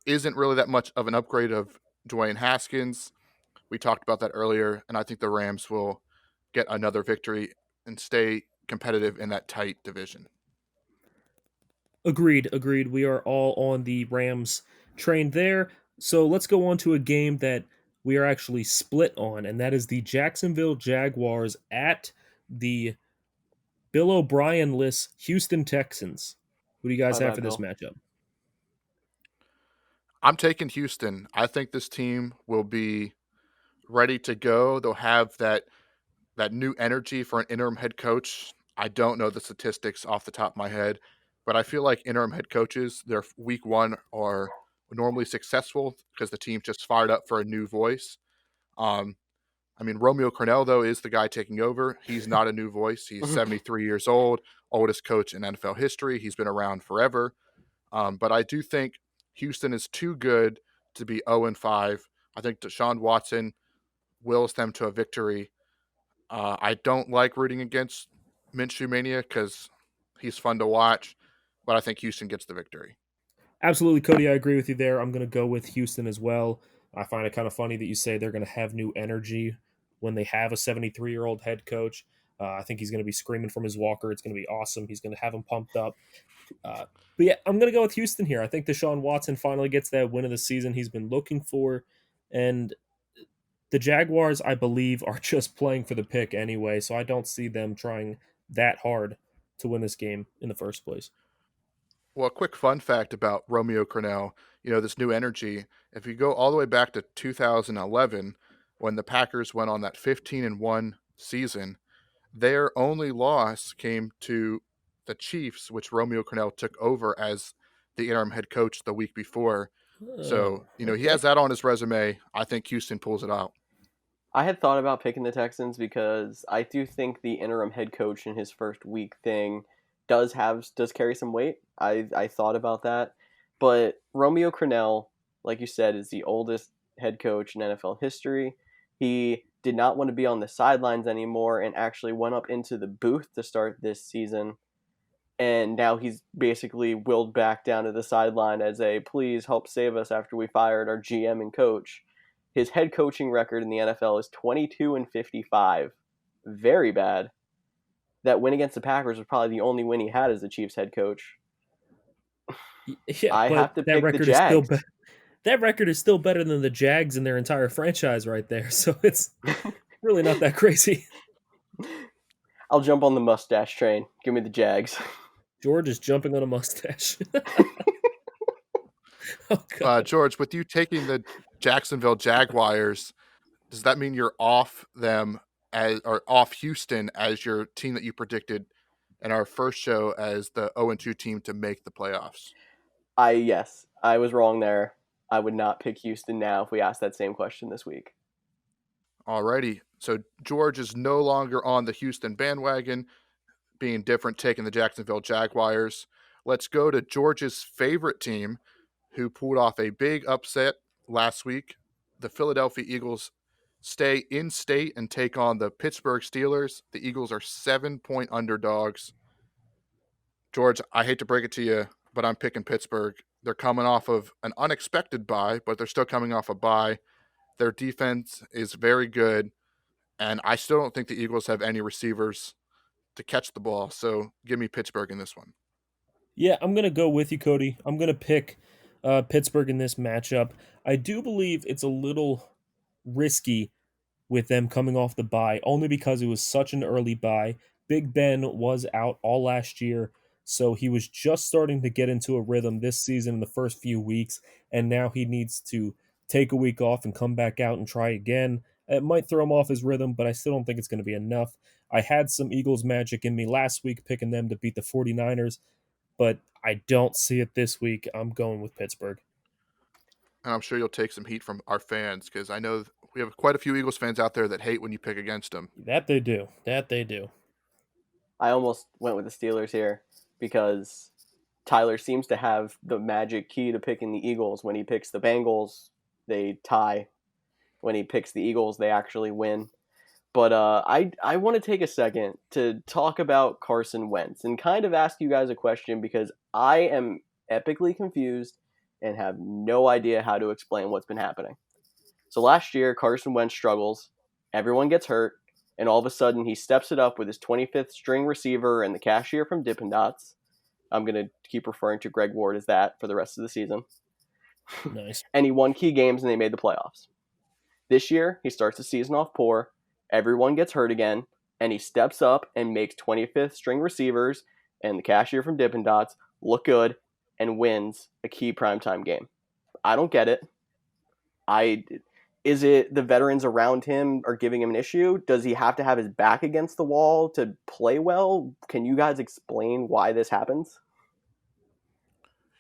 isn't really that much of an upgrade of Dwayne Haskins. We talked about that earlier, and I think the Rams will get another victory and stay competitive in that tight division. Agreed, agreed. We are all on the Rams train there. So let's go on to a game that we are actually split on, and that is the Jacksonville Jaguars at the Bill O'Brien-less Houston Texans. Who do you guys Bye have bye, for this Bill. matchup? I'm taking Houston. I think this team will be ready to go. They'll have that new energy for an interim head coach. I don't know the statistics off the top of my head, but I feel like interim head coaches, their week one are normally successful because the team's just fired up for a new voice. Um, I mean, Romeo Cornell, though, is the guy taking over. He's not a new voice. He's 73 years old, oldest coach in NFL history. He's been around forever. But I do think Houston is too good to be 0-5. I think Deshaun Watson wills them to a victory. I don't like rooting against Minshew Mania because he's fun to watch, but I think Houston gets the victory. Absolutely, Cody. I agree with you there. I'm going to go with Houston as well. I find it kind of funny that you say they're going to have new energy when they have a 73-year-old head coach. I think he's going to be screaming from his walker. It's going to be awesome. He's going to have them pumped up. But yeah, I'm going to go with Houston here. I think Deshaun Watson finally gets that win of the season he's been looking for. And the Jaguars, I believe, are just playing for the pick anyway. So I don't see them trying that hard to win this game in the first place. Well, a quick fun fact about Romeo Cornell, this new energy, if you go all the way back to 2011, when the Packers went on that 15-1 season, their only loss came to the Chiefs, which Romeo Cornell took over as the interim head coach the week before. So, Oh, he okay. has that on his resume. I think Houston pulls it out. I had thought about picking the Texans because I do think the interim head coach in his first week thing does carry some weight. I thought about that, but Romeo Crennel, like you said, is the oldest head coach in NFL history. He did not want to be on the sidelines anymore and actually went up into the booth to start this season. And now he's basically willed back down to the sideline as a please help save us after we fired our GM and coach. His head coaching record in the NFL is 22-55. Very bad. That win against the Packers was probably the only win he had as the Chiefs head coach. Yeah, I but have to pick the still Jags. that record is still better than the Jags and their entire franchise right there. So it's really not that crazy. I'll jump on the mustache train. Give me the Jags. George is jumping on a mustache. Oh god. George, with you taking the Jacksonville Jaguars, does that mean you're off them or off Houston as your team that you predicted in our first show as the 0-2 team to make the playoffs? Yes, I was wrong there. I would not pick Houston now if we asked that same question this week. Alrighty. So George is no longer on the Houston bandwagon, being different, taking the Jacksonville Jaguars. Let's go to George's favorite team, who pulled off a big upset last week. The Philadelphia Eagles stay in state and take on the Pittsburgh Steelers. The Eagles are 7-point underdogs. George, I hate to break it to you, but I'm picking Pittsburgh. They're coming off of an unexpected bye, but they're still coming off a bye. Their defense is very good, and I still don't think the Eagles have any receivers to catch the ball. So give me Pittsburgh in this one. Yeah, I'm gonna go with you, Cody. I'm gonna pick Pittsburgh in this matchup. I do believe it's a little risky with them coming off the bye, only because it was such an early bye. Big Ben was out all last year, so he was just starting to get into a rhythm this season in the first few weeks, and now he needs to take a week off and come back out and try again. It might throw him off his rhythm, but I still don't think it's going to be enough. I had some Eagles magic in me last week picking them to beat the 49ers, but I don't see it this week. I'm going with Pittsburgh. And I'm sure you'll take some heat from our fans because I know we have quite a few Eagles fans out there that hate when you pick against them. That they do. That they do. I almost went with the Steelers here because Tyler seems to have the magic key to picking the Eagles. When he picks the Bengals, they tie. When he picks the Eagles, they actually win. But I want to take a second to talk about Carson Wentz and kind of ask you guys a question because I am epically confused and have no idea how to explain what's been happening. So last year, Carson Wentz struggles, everyone gets hurt, and all of a sudden he steps it up with his 25th string receiver and the cashier from Dippin' Dots. I'm going to keep referring to Greg Ward as that for the rest of the season. Nice. And he won key games and they made the playoffs. This year, he starts the season off poor, everyone gets hurt again, and he steps up and makes 25th string receivers and the cashier from Dippin' Dots look good and wins a key primetime game. I don't get it. Is it the veterans around him are giving him an issue? Does he have to have his back against the wall to play well? Can you guys explain why this happens?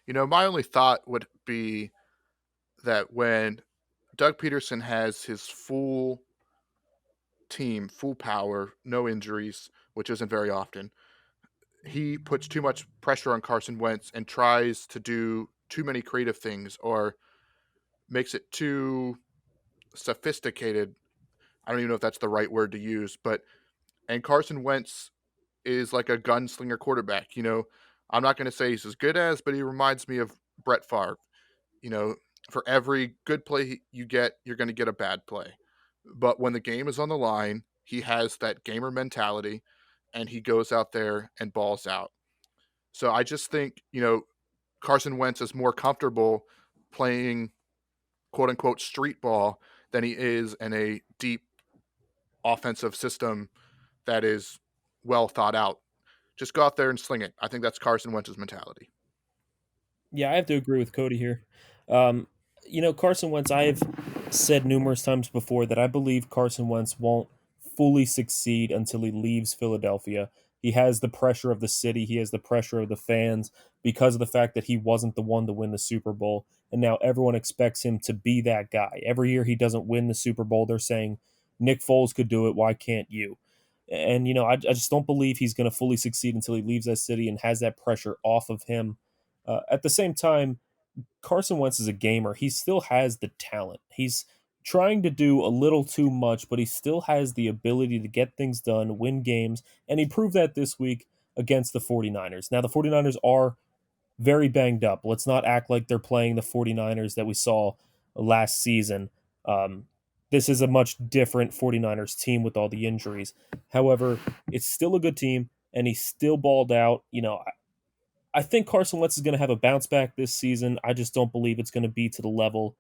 My only thought would be that when Doug Peterson has his full team, full power, no injuries, which isn't very often, he puts too much pressure on Carson Wentz and tries to do too many creative things or makes it too sophisticated. I don't even know if that's the right word to use, and Carson Wentz is like a gunslinger quarterback. I'm not going to say he's as good as, but he reminds me of Brett Favre. You know, for every good play you get, you're going to get a bad play. But when the game is on the line, he has that gamer mentality and he goes out there and balls out. So I just think, Carson Wentz is more comfortable playing quote unquote street ball than he is in a deep offensive system that is well thought out. Just go out there and sling it. I think that's Carson Wentz's mentality. Yeah, I have to agree with Cody here. Um, Carson Wentz, I've said numerous times before that I believe Carson Wentz won't fully succeed until he leaves Philadelphia. He has the pressure of the city, he has the pressure of the fans because of the fact that he wasn't the one to win the Super Bowl. And now everyone expects him to be that guy. Every year he doesn't win the Super Bowl, they're saying, Nick Foles could do it. Why can't you? And, I just don't believe he's going to fully succeed until he leaves that city and has that pressure off of him. At the same time, Carson Wentz is a gamer. He still has the talent. He's trying to do a little too much, but he still has the ability to get things done, win games, and he proved that this week against the 49ers. Now, the 49ers are very banged up. Let's not act like they're playing the 49ers that we saw last season. This is a much different 49ers team with all the injuries. However, it's still a good team, and he still balled out. I think Carson Wentz is going to have a bounce back this season. I just don't believe it's going to be to the level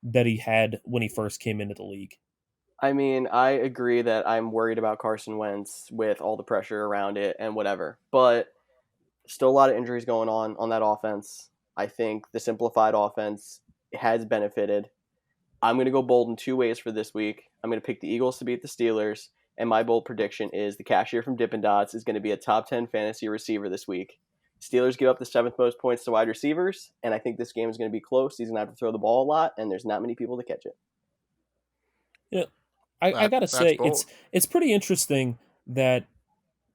that he had when he first came into the league. I mean, I agree that I'm worried about Carson Wentz with all the pressure around it and whatever, but still a lot of injuries going on that offense. I think the simplified offense has benefited. I'm going to go bold in two ways for this week. I'm going to pick the Eagles to beat the Steelers, and my bold prediction is the cashier from Dippin' Dots is going to be a top 10 fantasy receiver this week. Steelers give up the seventh most points to wide receivers, and I think this game is going to be close. He's going to have to throw the ball a lot, and there's not many people to catch it. Yeah, I gotta That's say bold. it's pretty interesting that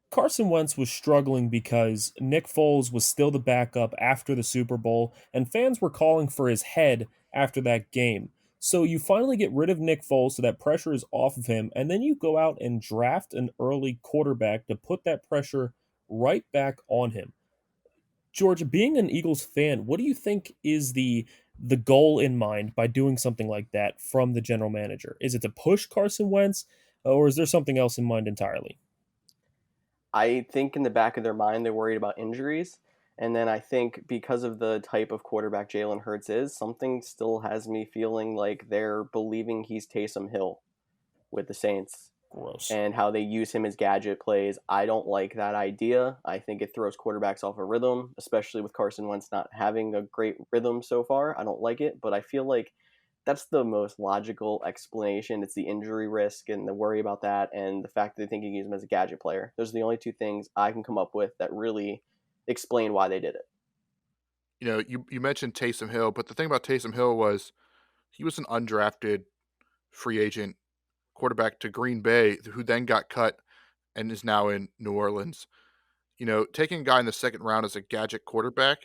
Carson Wentz was struggling because Nick Foles was still the backup after the Super Bowl, and fans were calling for his head after that game. So you finally get rid of Nick Foles, so that pressure is off of him, and then you go out and draft an early quarterback to put that pressure right back on him. George, being an Eagles fan, what do you think is the goal in mind by doing something like that from the general manager? Is it to push Carson Wentz, or is there something else in mind entirely? I think in the back of their mind, they're worried about injuries. And then I think because of the type of quarterback Jalen Hurts is, something still has me feeling like they're believing he's Taysom Hill with the Saints Gross. and how they use him as gadget plays. I don't like that idea. I think it throws quarterbacks off a rhythm, especially with Carson Wentz not having a great rhythm so far. I don't like it, but I feel like that's the most logical explanation. It's the injury risk and the worry about that, and the fact that they think you can use him as a gadget player. Those are the only two things I can come up with that really explain why they did it. You mentioned Taysom Hill, but the thing about Taysom Hill was he was an undrafted free agent quarterback to Green Bay, who then got cut and is now in New Orleans. Taking a guy in the second round as a gadget quarterback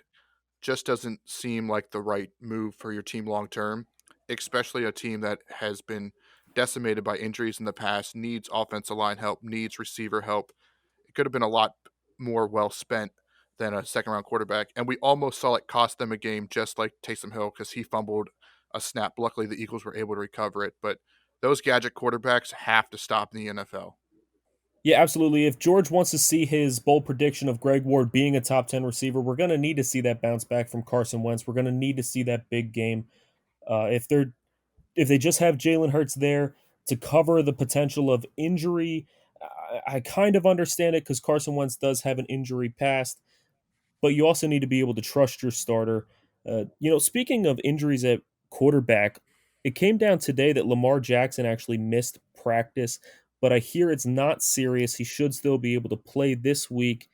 just doesn't seem like the right move for your team long term, especially a team that has been decimated by injuries in the past, needs offensive line help, needs receiver help. It could have been a lot more well spent than a second round quarterback. And we almost saw it cost them a game, just like Taysom Hill, because he fumbled a snap. Luckily, the Eagles were able to recover it. But those gadget quarterbacks have to stop in the NFL. Yeah, absolutely. If George wants to see his bold prediction of Greg Ward being a top 10 receiver, we're going to need to see that bounce back from Carson Wentz. We're going to need to see that big game. If they just have Jalen Hurts there to cover the potential of injury, I kind of understand it because Carson Wentz does have an injury past, but you also need to be able to trust your starter. Speaking of injuries at quarterback, it came down today that Lamar Jackson actually missed practice, but I hear it's not serious. He should still be able to play this week.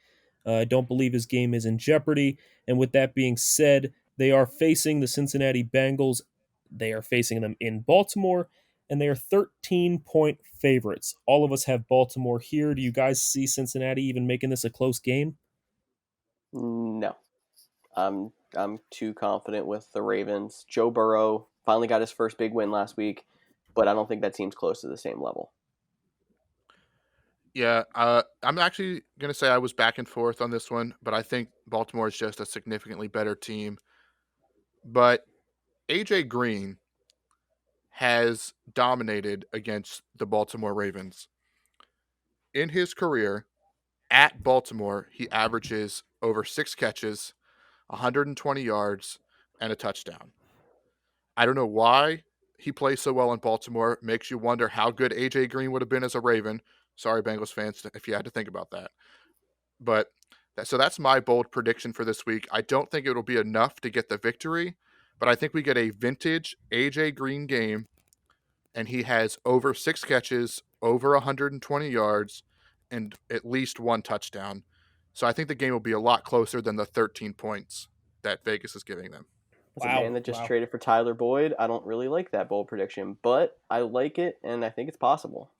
I don't believe his game is in jeopardy. And with that being said, they are facing the Cincinnati Bengals. They are facing them in Baltimore, and they are 13-point favorites. All of us have Baltimore here. Do you guys see Cincinnati even making this a close game? No, I'm too confident with the Ravens. Joe Burrow finally got his first big win last week, but I don't think that team's close to the same level. Yeah, I'm actually going to say I was back and forth on this one, but I think Baltimore is just a significantly better team. But AJ Green has dominated against the Baltimore Ravens. In his career at Baltimore, he averages over 6 catches, 120 yards, and a touchdown. I don't know why he plays so well in Baltimore. Makes you wonder how good AJ Green would have been as a Raven. Sorry, Bengals fans, if you had to think about that. But so that's my bold prediction for this week. I don't think it'll be enough to get the victory, but I think we get a vintage AJ Green game, and he has over 6 catches, over 120 yards, and at least one touchdown. So I think the game will be a lot closer than the 13 points that Vegas is giving them. As a man Wow, that just wow. traded for Tyler Boyd, I don't really like that bold prediction, but I like it, and I think it's possible.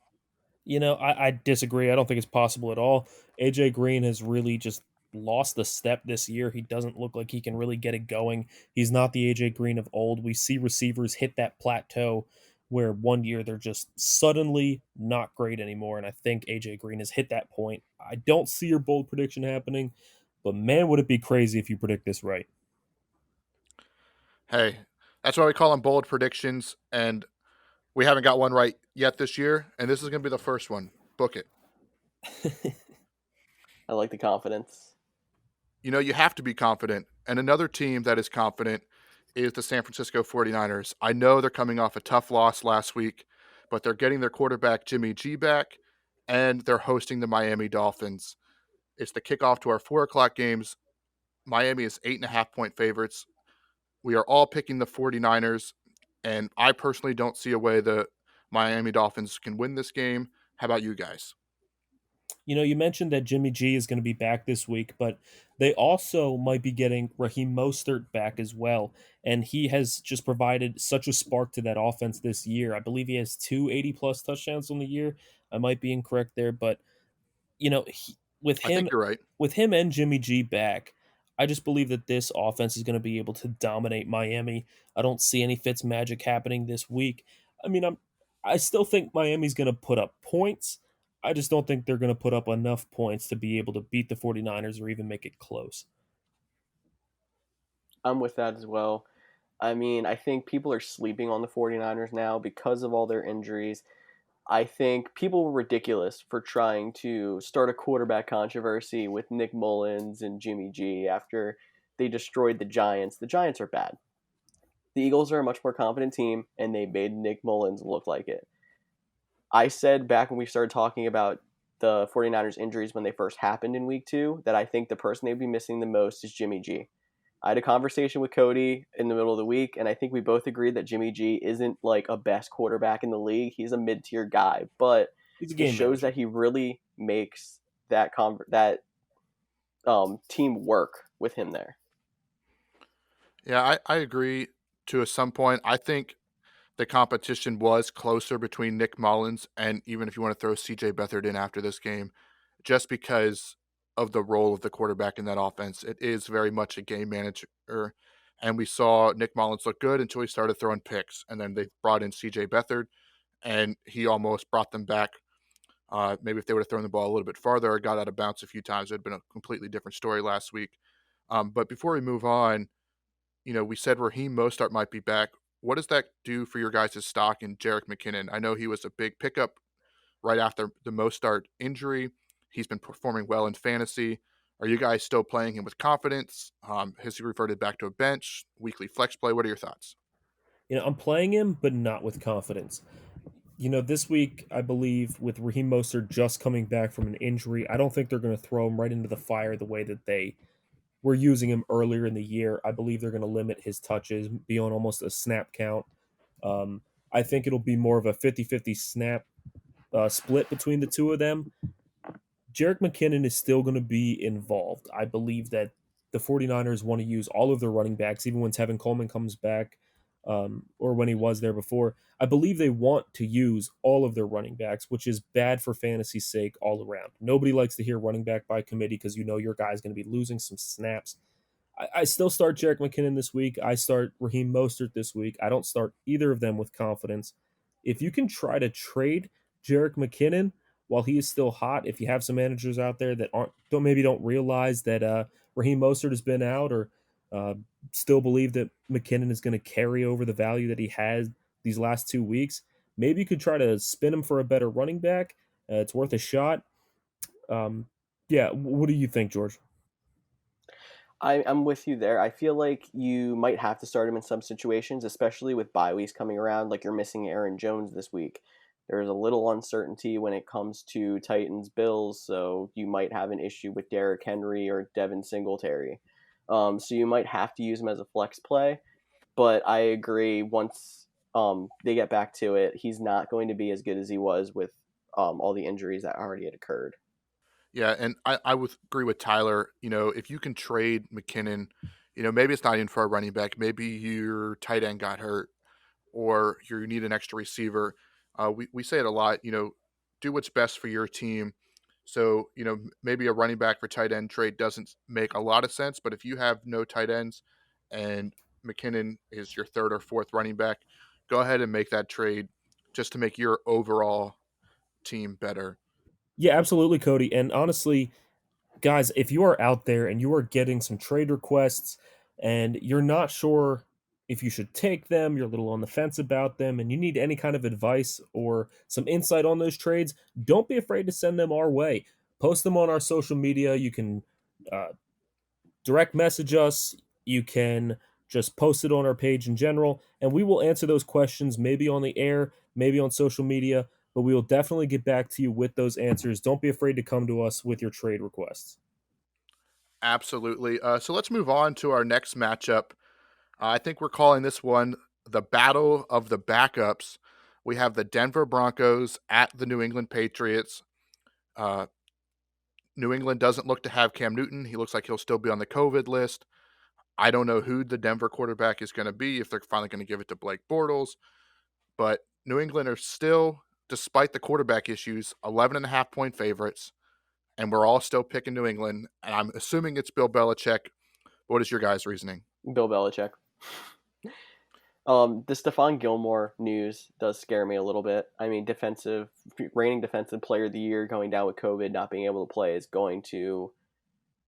I disagree. I don't think it's possible at all. AJ Green has really just lost the step this year. He doesn't look like he can really get it going. He's not the AJ Green of old. We see receivers hit that plateau where one year they're just suddenly not great anymore. And I think AJ Green has hit that point. I don't see your bold prediction happening, but man, would it be crazy if you predict this right. Hey, that's why we call them bold predictions, and we haven't got one right yet this year, and this is going to be the first one. Book it. I like the confidence. You have to be confident. And another team that is confident is the San Francisco 49ers. I know they're coming off a tough loss last week, but they're getting their quarterback Jimmy G back, and they're hosting the Miami Dolphins. It's the kickoff to our 4 o'clock games. Miami is 8.5-point favorites. We are all picking the 49ers, and I personally don't see a way the Miami Dolphins can win this game. How about you guys? You mentioned that Jimmy G is going to be back this week, but they also might be getting Raheem Mostert back as well. And he has just provided such a spark to that offense this year. I believe he has 280+ touchdowns on the year. I might be incorrect there, but with I think him you're right. and Jimmy G back, I just believe that this offense is going to be able to dominate Miami. I don't see any Fitz magic happening this week. I mean, I still think Miami's going to put up points. I just don't think they're going to put up enough points to be able to beat the 49ers or even make it close. I'm with that as well. I mean, I think people are sleeping on the 49ers now because of all their injuries. I think people were ridiculous for trying to start a quarterback controversy with Nick Mullins and Jimmy G after they destroyed the Giants. The Giants are bad. The Eagles are a much more competent team, and they made Nick Mullins look like it. I said back when we started talking about the 49ers injuries when they first happened in week 2 that I think the person they'd be missing the most is Jimmy G. I had a conversation with Cody in the middle of the week, and I think we both agreed that Jimmy G isn't like a best quarterback in the league. He's a mid-tier guy, but He's a it game shows manager. that he really makes that team work with him there. Yeah, I agree to some point. I think the competition was closer between Nick Mullins and, even if you want to throw CJ Beathard in after this game, just because of the role of the quarterback in that offense. It is very much a game manager. And we saw Nick Mullins look good until he started throwing picks. And then they brought in CJ Beathard, and he almost brought them back. Maybe if they would have thrown the ball a little bit farther or got out of bounds a few times, it would have been a completely different story last week. But before we move on, we said Raheem Mostert might be back. What does that do for your guys' stock in Jerick McKinnon? I know he was a big pickup right after the Mostert injury. He's been performing well in fantasy. Are you guys still playing him with confidence? Has he reverted back to a bench, weekly flex play? What are your thoughts? I'm playing him, but not with confidence. This week, I believe with Raheem Mostert just coming back from an injury, I don't think they're going to throw him right into the fire the way that they were using him earlier in the year. I believe they're going to limit his touches, be on almost a snap count. Um, I think it'll be more of a 50-50 snap split between the two of them. Jerick McKinnon is still going to be involved. I believe that the 49ers want to use all of their running backs, even when Tevin Coleman comes back, or when he was there before. I believe they want to use all of their running backs, which is bad for fantasy's sake all around. Nobody likes to hear running back by committee because your guy's going to be losing some snaps. I still start Jerick McKinnon this week. I start Raheem Mostert this week. I don't start either of them with confidence. If you can try to trade Jerick McKinnon while he is still hot, if you have some managers out there that don't realize that Raheem Mostert has been out, or uh, still believe that McKinnon is going to carry over the value that he had these last 2 weeks, maybe you could try to spin him for a better running back. It's worth a shot. Um, yeah, what do you think, George? I'm with you there. I feel like you might have to start him in some situations, especially with bye weeks coming around. Like you're missing Aaron Jones this week. There's a little uncertainty when it comes to Titans Bills, so you might have an issue with Derrick Henry or Devin Singletary. So you might have to use him as a flex play. But I agree. Once they get back to it, he's not going to be as good as he was with all the injuries that already had occurred. Yeah, and I would agree with Tyler. If you can trade McKinnon, maybe it's not even for a running back. Maybe your tight end got hurt or you need an extra receiver. We say it a lot, do what's best for your team. So, maybe a running back for tight end trade doesn't make a lot of sense, but if you have no tight ends and McKinnon is your third or fourth running back, go ahead and make that trade just to make your overall team better. Yeah, absolutely, Cody. And honestly, guys, if you are out there and you are getting some trade requests and you're not sure if you should take them, you're a little on the fence about them, and you need any kind of advice or some insight on those trades, don't be afraid to send them our way. Post them on our social media. You can uh, direct message us. You can just post it on our page in general, and we will answer those questions maybe on the air, maybe on social media, but we will definitely get back to you with those answers. Don't be afraid to come to us with your trade requests. Absolutely. So let's move on to our next matchup. I think we're calling this one the Battle of the Backups. We have the Denver Broncos at the New England Patriots. Uh, New England doesn't look to have Cam Newton. He looks like he'll still be on the COVID list. I don't know who the Denver quarterback is going to be, if they're finally going to give it to Blake Bortles. But New England are still, despite the quarterback issues, 11.5-point favorites. And we're all still picking New England. And I'm assuming it's Bill Belichick. What is your guys' reasoning? Bill Belichick. The Stephon Gilmore news does scare me a little bit. I mean, reigning defensive player of the year going down with COVID, not being able to play is going to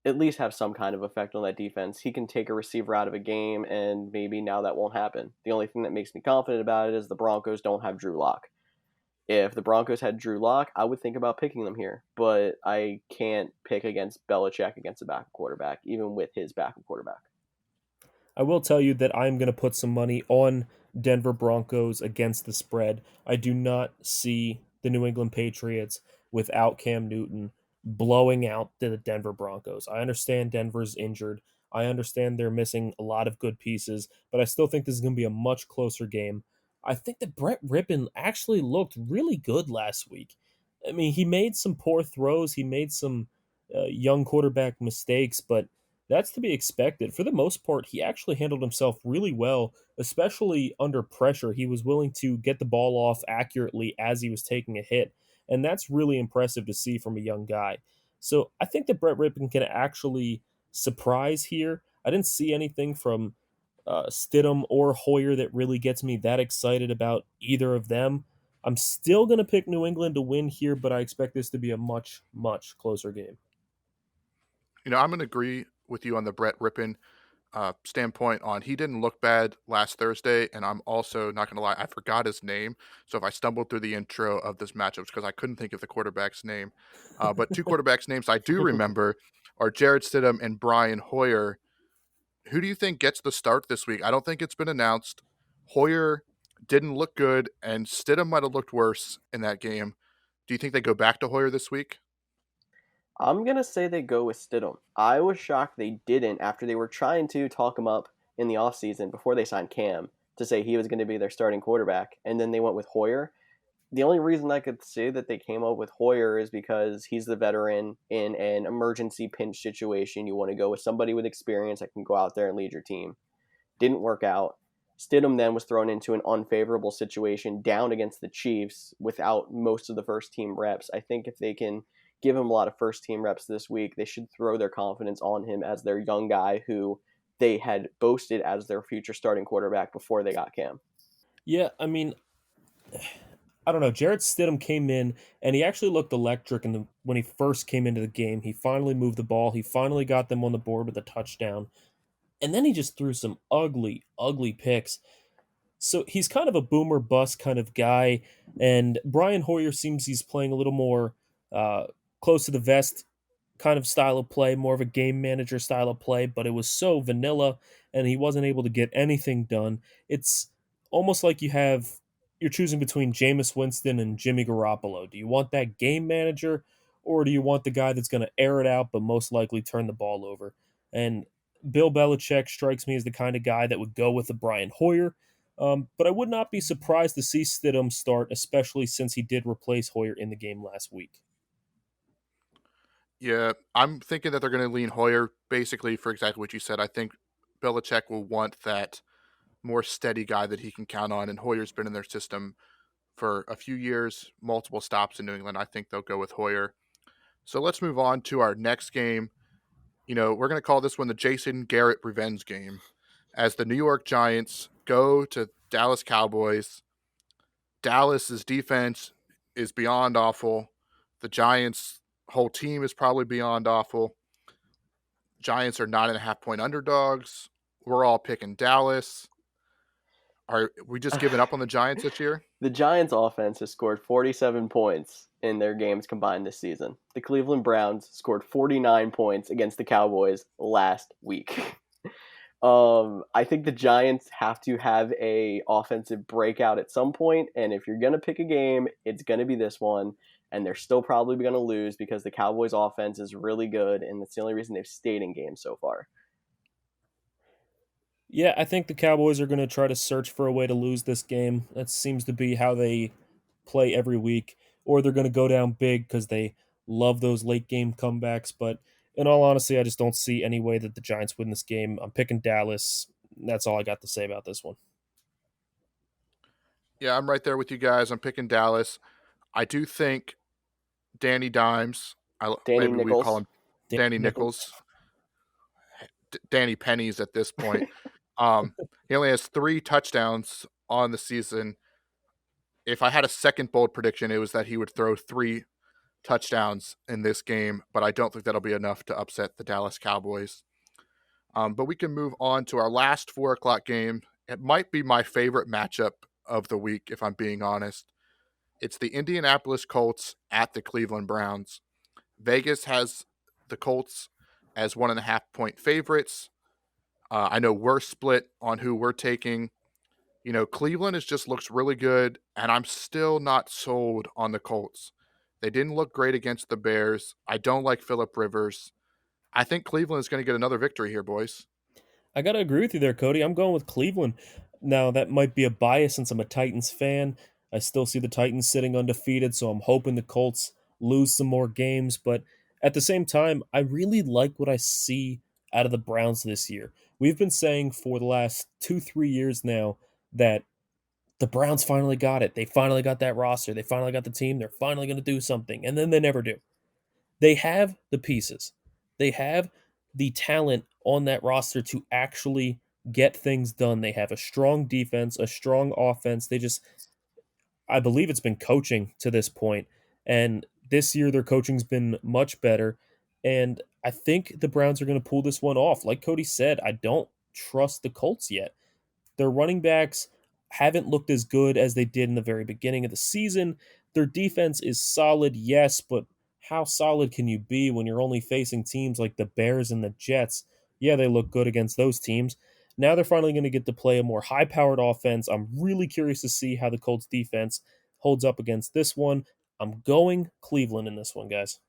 at least have some kind of effect on that defense. He can take a receiver out of a game, and maybe now that won't happen. The only thing that makes me confident about it is the Broncos don't have Drew Lock. If the Broncos had Drew Lock, I would think about picking them here, but I can't pick against Belichick against a backup quarterback, even with his backup quarterback. I will tell you that I'm going to put some money on Denver Broncos against the spread. I do not see the New England Patriots without Cam Newton blowing out the Denver Broncos. I understand Denver's injured. I understand they're missing a lot of good pieces, but I still think this is going to be a much closer game. I think that Brett Rippon actually looked really good last week. I mean, he made some poor throws, he made some young quarterback mistakes, but that's to be expected. For the most part, he actually handled himself really well, especially under pressure. He was willing to get the ball off accurately as he was taking a hit, and that's really impressive to see from a young guy. So I think that Brett Rippon can actually surprise here. I didn't see anything from Stidham or Hoyer that really gets me that excited about either of them. I'm still going to pick New England to win here, but I expect this to be a much, much closer game. I'm going to agree with you on the Brett Rippon standpoint on he didn't look bad last Thursday, and I'm also not going to lie, I forgot his name. So if I stumbled through the intro of this matchup, it's because I couldn't think of the quarterback's name. But two quarterbacks' names I do remember are Jared Stidham and Brian Hoyer. Who do you think gets the start this week? I don't think it's been announced. Hoyer didn't look good, and Stidham might have looked worse in that game. Do you think they go back to Hoyer this week? I'm gonna say they go with Stidham. I was shocked they didn't after they were trying to talk him up in the offseason before they signed Cam to say he was going to be their starting quarterback, and then they went with Hoyer. The only reason I could say that they came up with Hoyer is because he's the veteran in an emergency pinch situation. You want to go with somebody with experience that can go out there and lead your team. Didn't work out. Stidham then was thrown into an unfavorable situation down against the Chiefs without most of the first team reps. I think if they can give him a lot of first team reps this week, they should throw their confidence on him as their young guy who they had boasted as their future starting quarterback before they got Cam. Yeah, I mean, I don't know. Jarrett Stidham came in and he actually looked electric when he first came into the game. He finally moved the ball. He finally got them on the board with a touchdown. And then he just threw some ugly, ugly picks. So he's kind of a boomer bust kind of guy. And Brian Hoyer seems he's playing a little more uh, close to the vest kind of style of play, more of a game manager style of play, but it was so vanilla and he wasn't able to get anything done. It's almost like you're choosing between Jameis Winston and Jimmy Garoppolo. Do you want that game manager or do you want the guy that's going to air it out but most likely turn the ball over? And Bill Belichick strikes me as the kind of guy that would go with the Brian Hoyer. But I would not be surprised to see Stidham start, especially since he did replace Hoyer in the game last week. Yeah, I'm thinking that they're going to lean Hoyer basically for exactly what you said. I think Belichick will want that more steady guy that he can count on, and Hoyer's been in their system for a few years, multiple stops in New England. I think they'll go with Hoyer. So let's move on to our next game. We're going to call this one the Jason Garrett revenge game as the New York Giants go to Dallas Cowboys. Dallas's defense is beyond awful. The Giants' whole team is probably beyond awful. Giants are 9.5 point underdogs. We're all picking Dallas. Are we just giving up on the Giants this year? The Giants offense has scored 47 points in their games combined this season. The Cleveland Browns scored 49 points against the Cowboys last week. I think the Giants have to have a offensive breakout at some point, and if you're going to pick a game, it's going to be this one, and they're still probably going to lose because the Cowboys offense is really good, and that's the only reason they've stayed in games so far. Yeah, I think the Cowboys are going to try to search for a way to lose this game. That seems to be how they play every week. Or they're going to go down big because they love those late game comebacks. But in all honesty, I just don't see any way that the Giants win this game. I'm picking Dallas. That's all I got to say about this one. Yeah, I'm right there with you guys. I'm picking Dallas. I do think Danny Dimes, Danny maybe we call Nichols. him Danny Nichols, Danny Pennies at this point. He only has 3 touchdowns on the season. If I had a second bold prediction, it was that he would throw 3 touchdowns in this game, but I don't think that'll be enough to upset the Dallas Cowboys. But we can move on to our last 4 o'clock game. It might be my favorite matchup of the week, if I'm being honest. It's the Indianapolis Colts at the Cleveland Browns. Vegas has the Colts as 1.5 point favorites. I know we're split on who we're taking. Cleveland just looks really good, and I'm still not sold on the Colts. They didn't look great against the Bears. I don't like Phillip Rivers. I think Cleveland is going to get another victory here, boys. I got to agree with you there, Cody. I'm going with Cleveland. Now, that might be a bias since I'm a Titans fan. I still see the Titans sitting undefeated, so I'm hoping the Colts lose some more games. But at the same time, I really like what I see out of the Browns this year. We've been saying for the last 2, 3 years now that the Browns finally got it. They finally got that roster. They finally got the team. They're finally going to do something. And then they never do. They have the pieces. They have the talent on that roster to actually get things done. They have a strong defense, a strong offense. I believe it's been coaching to this point. And this year, their coaching's been much better. And I think the Browns are going to pull this one off. Like Cody said, I don't trust the Colts yet. Their running backs haven't looked as good as they did in the very beginning of the season. Their defense is solid, yes, but how solid can you be when you're only facing teams like the Bears and the Jets? Yeah, they look good against those teams. Now they're finally going to get to play a more high powered offense. I'm really curious to see how the Colts defense holds up against this one. I'm going Cleveland in this one, guys.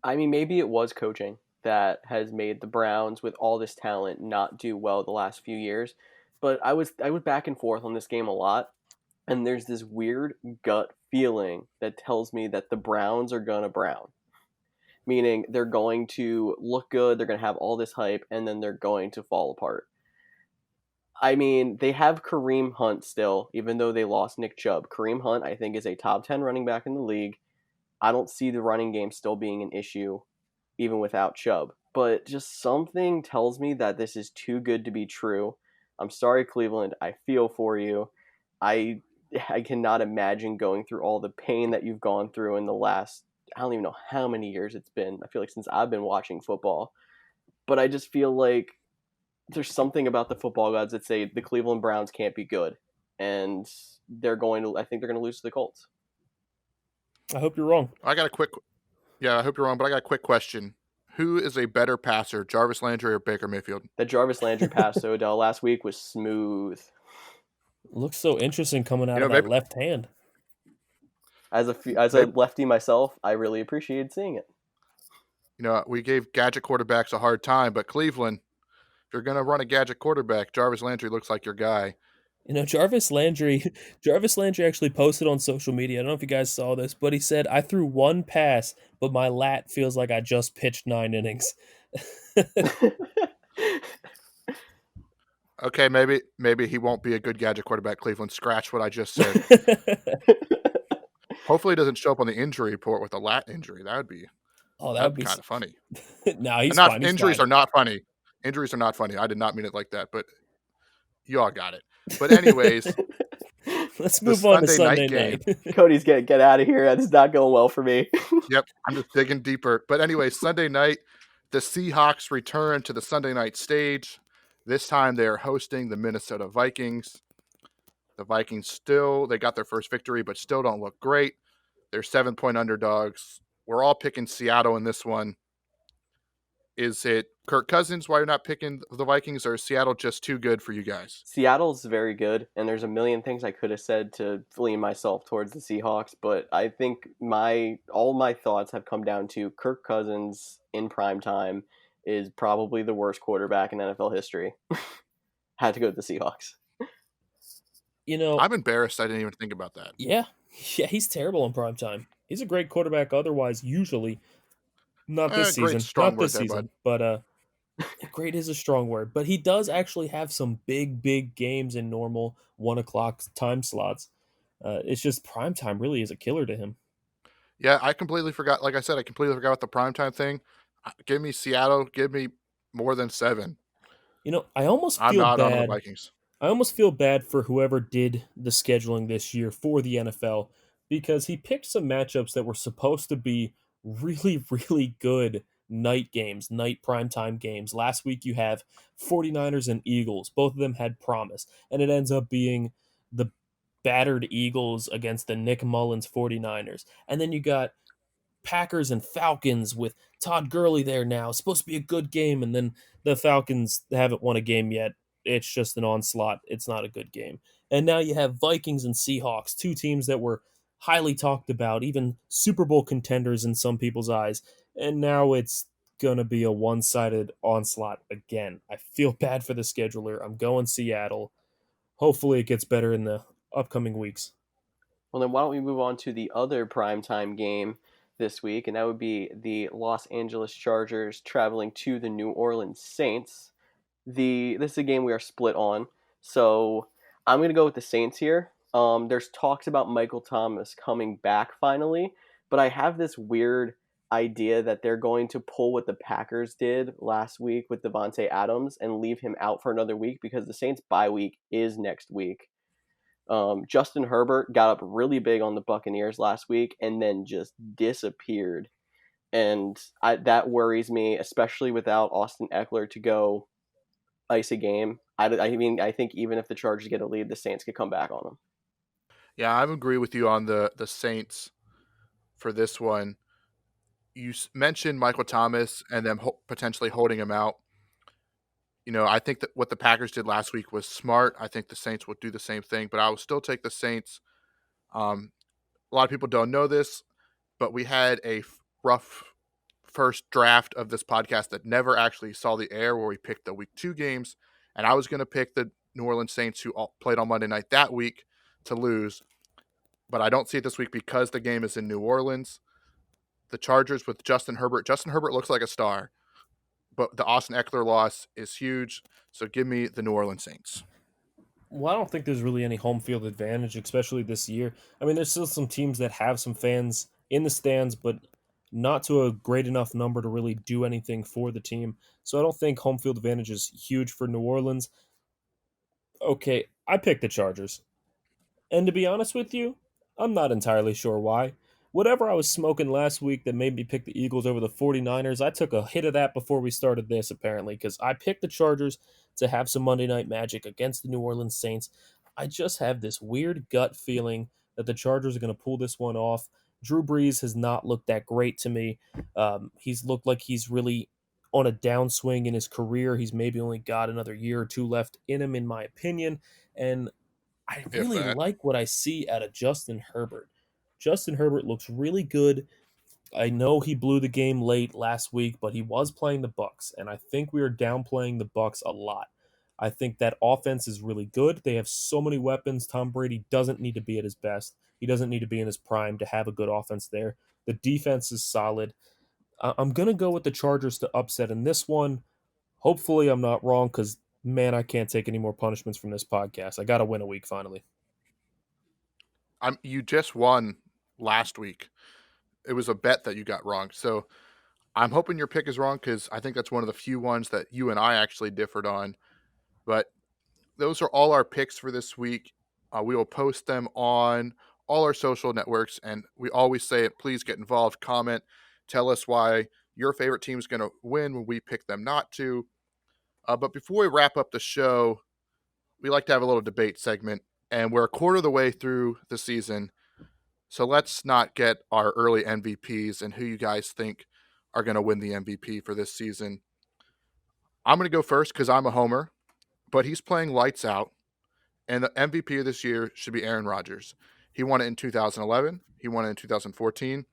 I mean, maybe it was coaching that has made the Browns, with all this talent, not do well the last few years. But I was back and forth on this game a lot, and there's this weird gut feeling that tells me that the Browns are gonna Brown, meaning they're going to look good, they're gonna have all this hype, and then they're going to fall apart. I mean, they have Kareem Hunt still, even though they lost Nick Chubb. Kareem Hunt, I think, is a top 10 running back in the league. I don't see the running game still being an issue, even without Chubb. But just something tells me that this is too good to be true. I'm sorry, Cleveland. I feel for you. I I cannot imagine going through all the pain that you've gone through in the last, I don't even know how many years it's been. I feel like since I've been watching football. But I just feel like there's something about the football gods that say the Cleveland Browns can't be good. And I think they're going to lose to the Colts. I hope you're wrong. I hope you're wrong, but I got a quick question. Who is a better passer, Jarvis Landry or Baker Mayfield? That Jarvis Landry pass to Odell last week was smooth. Looks so interesting coming out You know, of that maybe, left hand. As a maybe lefty myself, I really appreciated seeing it. we gave gadget quarterbacks a hard time, but Cleveland, if you're going to run a gadget quarterback, Jarvis Landry looks like your guy. Jarvis Landry, Jarvis Landry actually posted on social media. I don't know if you guys saw this, but he said, "I threw one pass, but my lat feels like I just pitched 9 innings." Okay, maybe he won't be a good gadget quarterback, Cleveland. Scratch what I just said. Hopefully, he doesn't show up on the injury report with a lat injury. Oh, that would That'd be be. kind of funny. No, And he's not fine. He's injuries fine. are not funny. Injuries are not funny. I did not mean it like that, but you all got it. But anyways, Let's the move on to Sunday Sunday night game. night. Cody's get out of here. It's not going well for me. Yep, I'm just digging deeper. But anyway, Sunday night, the Seahawks return to the Sunday night stage. This time they are hosting the Minnesota Vikings. The Vikings they got their first victory, but still don't look great. They're 7-point underdogs. We're all picking Seattle in this one. Is it Kirk Cousins why you're not picking the Vikings, or is Seattle just too good for you guys? Seattle's very good, and there's a million things I could have said to lean myself towards the Seahawks, but I think all my thoughts have come down to Kirk Cousins in prime time is probably the worst quarterback in NFL history. Had to go with the Seahawks. I'm embarrassed I didn't even think about that. Yeah, he's terrible in prime time. He's a great quarterback otherwise, usually. Not this Great season. strong Not word this there, bud. season. But great is a strong word. But he does actually have some big games in normal 1 o'clock time slots. It's just prime time really is a killer to him. Yeah, I completely forgot. Like I said, I completely forgot about the primetime thing. Give me Seattle. Give me more than 7. I almost I'm feel not on the bad. Vikings. I almost feel bad for whoever did the scheduling this year for the NFL because he picked some matchups that were supposed to be really good night games, night primetime games. Last week you have 49ers and Eagles. Both of them had promise, and it ends up being the battered Eagles against the Nick Mullins 49ers. And then you got Packers and Falcons with Todd Gurley there now. It's supposed to be a good game, and then the Falcons haven't won a game yet. It's just an onslaught. It's not a good game. And now you have Vikings and Seahawks, two teams that were highly talked about, even Super Bowl contenders in some people's eyes. And now it's going to be a one-sided onslaught again. I feel bad for the scheduler. I'm going Seattle. Hopefully it gets better in the upcoming weeks. Well, then why don't we move on to the other primetime game this week, and that would be the Los Angeles Chargers traveling to the New Orleans Saints. This is a game we are split on, so I'm going to go with the Saints here. There's talks about Michael Thomas coming back finally, but I have this weird idea that they're going to pull what the Packers did last week with Devontae Adams and leave him out for another week because the Saints' bye week is next week. Justin Herbert got up really big on the Buccaneers last week and then just disappeared. And that worries me, especially without Austin Eckler to go ice a game. I mean, I think even if the Chargers get a lead, the Saints could come back on them. Yeah, I agree with you on the Saints for this one. You mentioned Michael Thomas and them potentially holding him out. I think that what the Packers did last week was smart. I think the Saints will do the same thing, but I will still take the Saints. A lot of people don't know this, but we had a rough first draft of this podcast that never actually saw the air, where we picked the week 2 games, and I was going to pick the New Orleans Saints, who played on Monday night that week, to lose, but I don't see it this week because the game is in New Orleans. The Chargers with Justin Herbert. Justin Herbert looks like a star, but the Austin Eckler loss is huge, so give me the New Orleans Saints. Well, I don't think there's really any home field advantage, especially this year. I mean, there's still some teams that have some fans in the stands, but not to a great enough number to really do anything for the team. So I don't think home field advantage is huge for New Orleans. Okay, I picked the Chargers. And to be honest with you, I'm not entirely sure why. Whatever I was smoking last week that made me pick the Eagles over the 49ers, I took a hit of that before we started this, apparently, because I picked the Chargers to have some Monday Night Magic against the New Orleans Saints. I just have this weird gut feeling that the Chargers are going to pull this one off. Drew Brees has not looked that great to me. He's looked like he's really on a downswing in his career. He's maybe only got another year or two left in him, in my opinion. And I If really that. like what I see out of Justin Herbert. Justin Herbert looks really good. I know he blew the game late last week, but he was playing the Bucks, and I think we are downplaying the Bucks a lot. I think that offense is really good. They have so many weapons. Tom Brady doesn't need to be at his best. He doesn't need to be in his prime to have a good offense there. The defense is solid. I'm going to go with the Chargers to upset in this one. Hopefully, I'm not wrong because, man, I can't take any more punishments from this podcast. I got to win a week finally. You just won last week. It was a bet that you got wrong. So I'm hoping your pick is wrong, because I think that's one of the few ones that you and I actually differed on. But those are all our picks for this week. We will post them on all our social networks, and we always say it. Please get involved, comment, tell us why your favorite team is going to win when we pick them not to. But before we wrap up the show, we like to have a little debate segment, and we're a quarter of the way through the season. So let's not get our early MVPs and who you guys think are going to win the MVP for this season. I'm going to go first because I'm a homer, but he's playing lights out, and the MVP of this year should be Aaron Rodgers. He won it in 2011. He won it in 2014.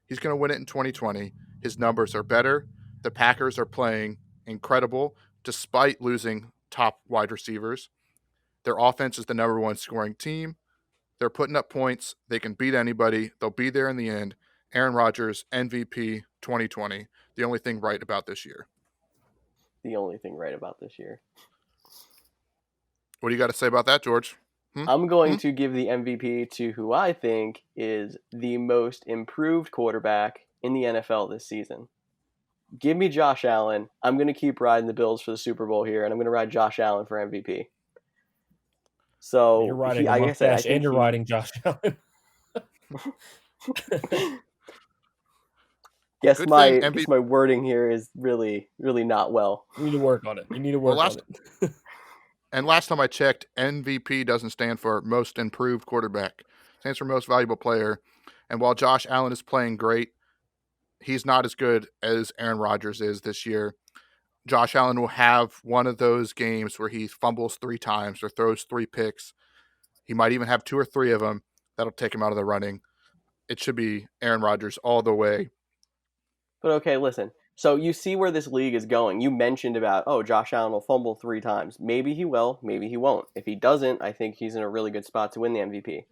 He's going to win it in 2020. His numbers are better. The Packers are playing incredible despite losing top wide receivers. Their offense is the number 1 scoring team. They're putting up points. They can beat anybody. They'll be there in the end. Aaron Rodgers, MVP 2020. The only thing right about this year. The only thing right about this year. What do you got to say about that, George? I'm going to give the MVP to who I think is the most improved quarterback in the NFL this season. Give me Josh Allen. I'm going to keep riding the Bills for the Super Bowl here, and I'm going to ride Josh Allen for MVP. So you're riding a like I said, I mustache, think and you're riding Josh Allen. Guess Good thing my wording here is really, really not well. You need to work on it. You need to work on it. And last time I checked, MVP doesn't stand for most improved quarterback. It stands for most valuable player. And while Josh Allen is playing great, he's not as good as Aaron Rodgers is this year. Josh Allen will have one of those games where he fumbles 3 times or throws 3 picks. He might even have 2 or 3 of them that'll take him out of the running. It should be Aaron Rodgers all the way. But okay, listen. So you see where this league is going. You mentioned about, Josh Allen will fumble 3 times. Maybe he will, maybe he won't. If he doesn't, I think he's in a really good spot to win the MVP.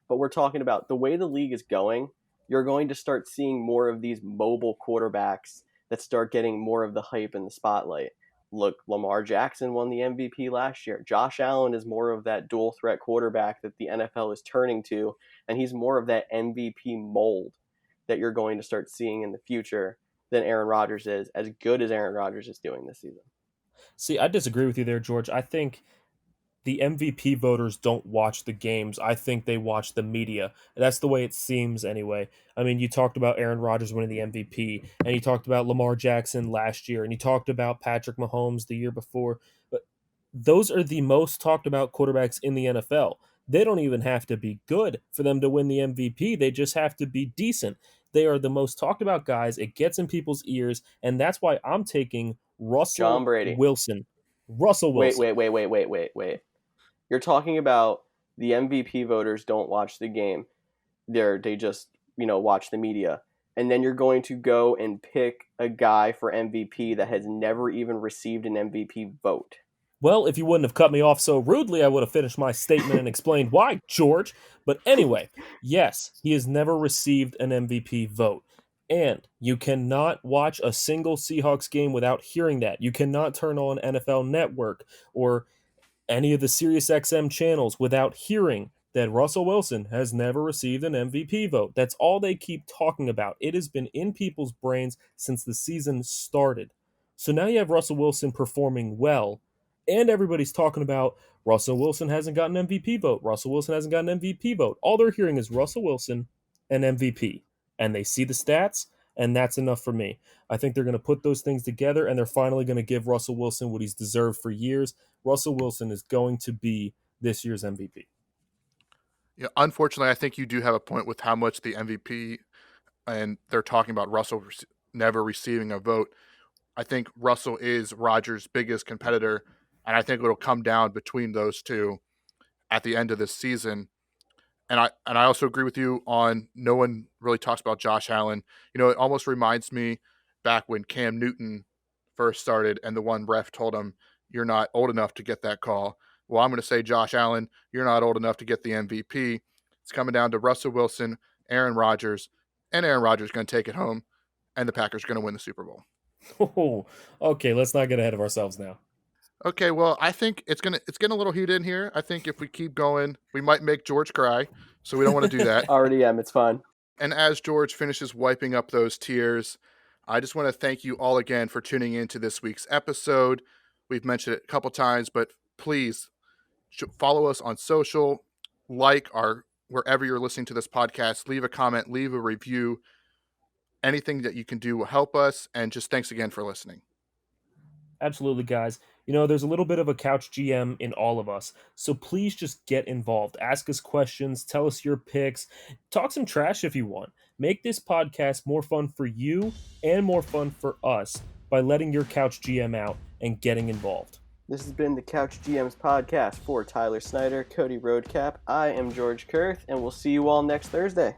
But we're talking about the way the league is going, you're going to start seeing more of these mobile quarterbacks that start getting more of the hype and the spotlight. Look, Lamar Jackson won the MVP last year. Josh Allen is more of that dual threat quarterback that the NFL is turning to, and he's more of that MVP mold that you're going to start seeing in the future than Aaron Rodgers is, as good as Aaron Rodgers is doing this season. See, I disagree with you there, George. I think the MVP voters don't watch the games. I think they watch the media. That's the way it seems anyway. I mean, you talked about Aaron Rodgers winning the MVP, and you talked about Lamar Jackson last year, and you talked about Patrick Mahomes the year before. But those are the most talked about quarterbacks in the NFL. They don't even have to be good for them to win the MVP. They just have to be decent. They are the most talked about guys. It gets in people's ears, and that's why I'm taking John Russell Brady. Wilson. Russell Wait, Wilson. wait. You're talking about the MVP voters don't watch the game. They just, watch the media. And then you're going to go and pick a guy for MVP that has never even received an MVP vote. Well, if you wouldn't have cut me off so rudely, I would have finished my statement and explained why, George. But anyway, yes, he has never received an MVP vote. And you cannot watch a single Seahawks game without hearing that. You cannot turn on NFL Network or any of the SiriusXM channels without hearing that Russell Wilson has never received an MVP vote. That's all they keep talking about. It has been in people's brains since the season started. So now you have Russell Wilson performing well, and everybody's talking about Russell Wilson hasn't gotten an MVP vote. Russell Wilson hasn't gotten an MVP vote. All they're hearing is Russell Wilson and MVP. And they see the stats, and that's enough for me. I think they're going to put those things together, and they're finally going to give Russell Wilson what he's deserved for years. Russell Wilson is going to be this year's MVP. Yeah, unfortunately, I think you do have a point with how much the MVP, and they're talking about Russell never receiving a vote. I think Russell is Rodgers' biggest competitor, and I think it'll come down between those two at the end of this season. And I also agree with you on no one really talks about Josh Allen. It almost reminds me back when Cam Newton first started and the one ref told him, "You're not old enough to get that call." Well, I'm going to say, Josh Allen, you're not old enough to get the MVP. It's coming down to Russell Wilson, Aaron Rodgers, and Aaron Rodgers is going to take it home, and the Packers are going to win the Super Bowl. Oh, okay, let's not get ahead of ourselves now. Okay, well, I think it's getting a little heated in here. I think if we keep going, we might make George cry, so we don't want to do that. Already am. It's fine. And as George finishes wiping up those tears, I just want to thank you all again for tuning in to this week's episode. We've mentioned it a couple times, but please follow us on social, wherever you're listening to this podcast, leave a comment, leave a review. Anything that you can do will help us. And just thanks again for listening. Absolutely, guys. There's a little bit of a Couch GM in all of us. So please just get involved. Ask us questions. Tell us your picks. Talk some trash if you want. Make this podcast more fun for you and more fun for us by letting your Couch GM out and getting involved. This has been the Couch GMs podcast for Tyler Snyder, Cody Roadcap. I am George Kerth, and we'll see you all next Thursday.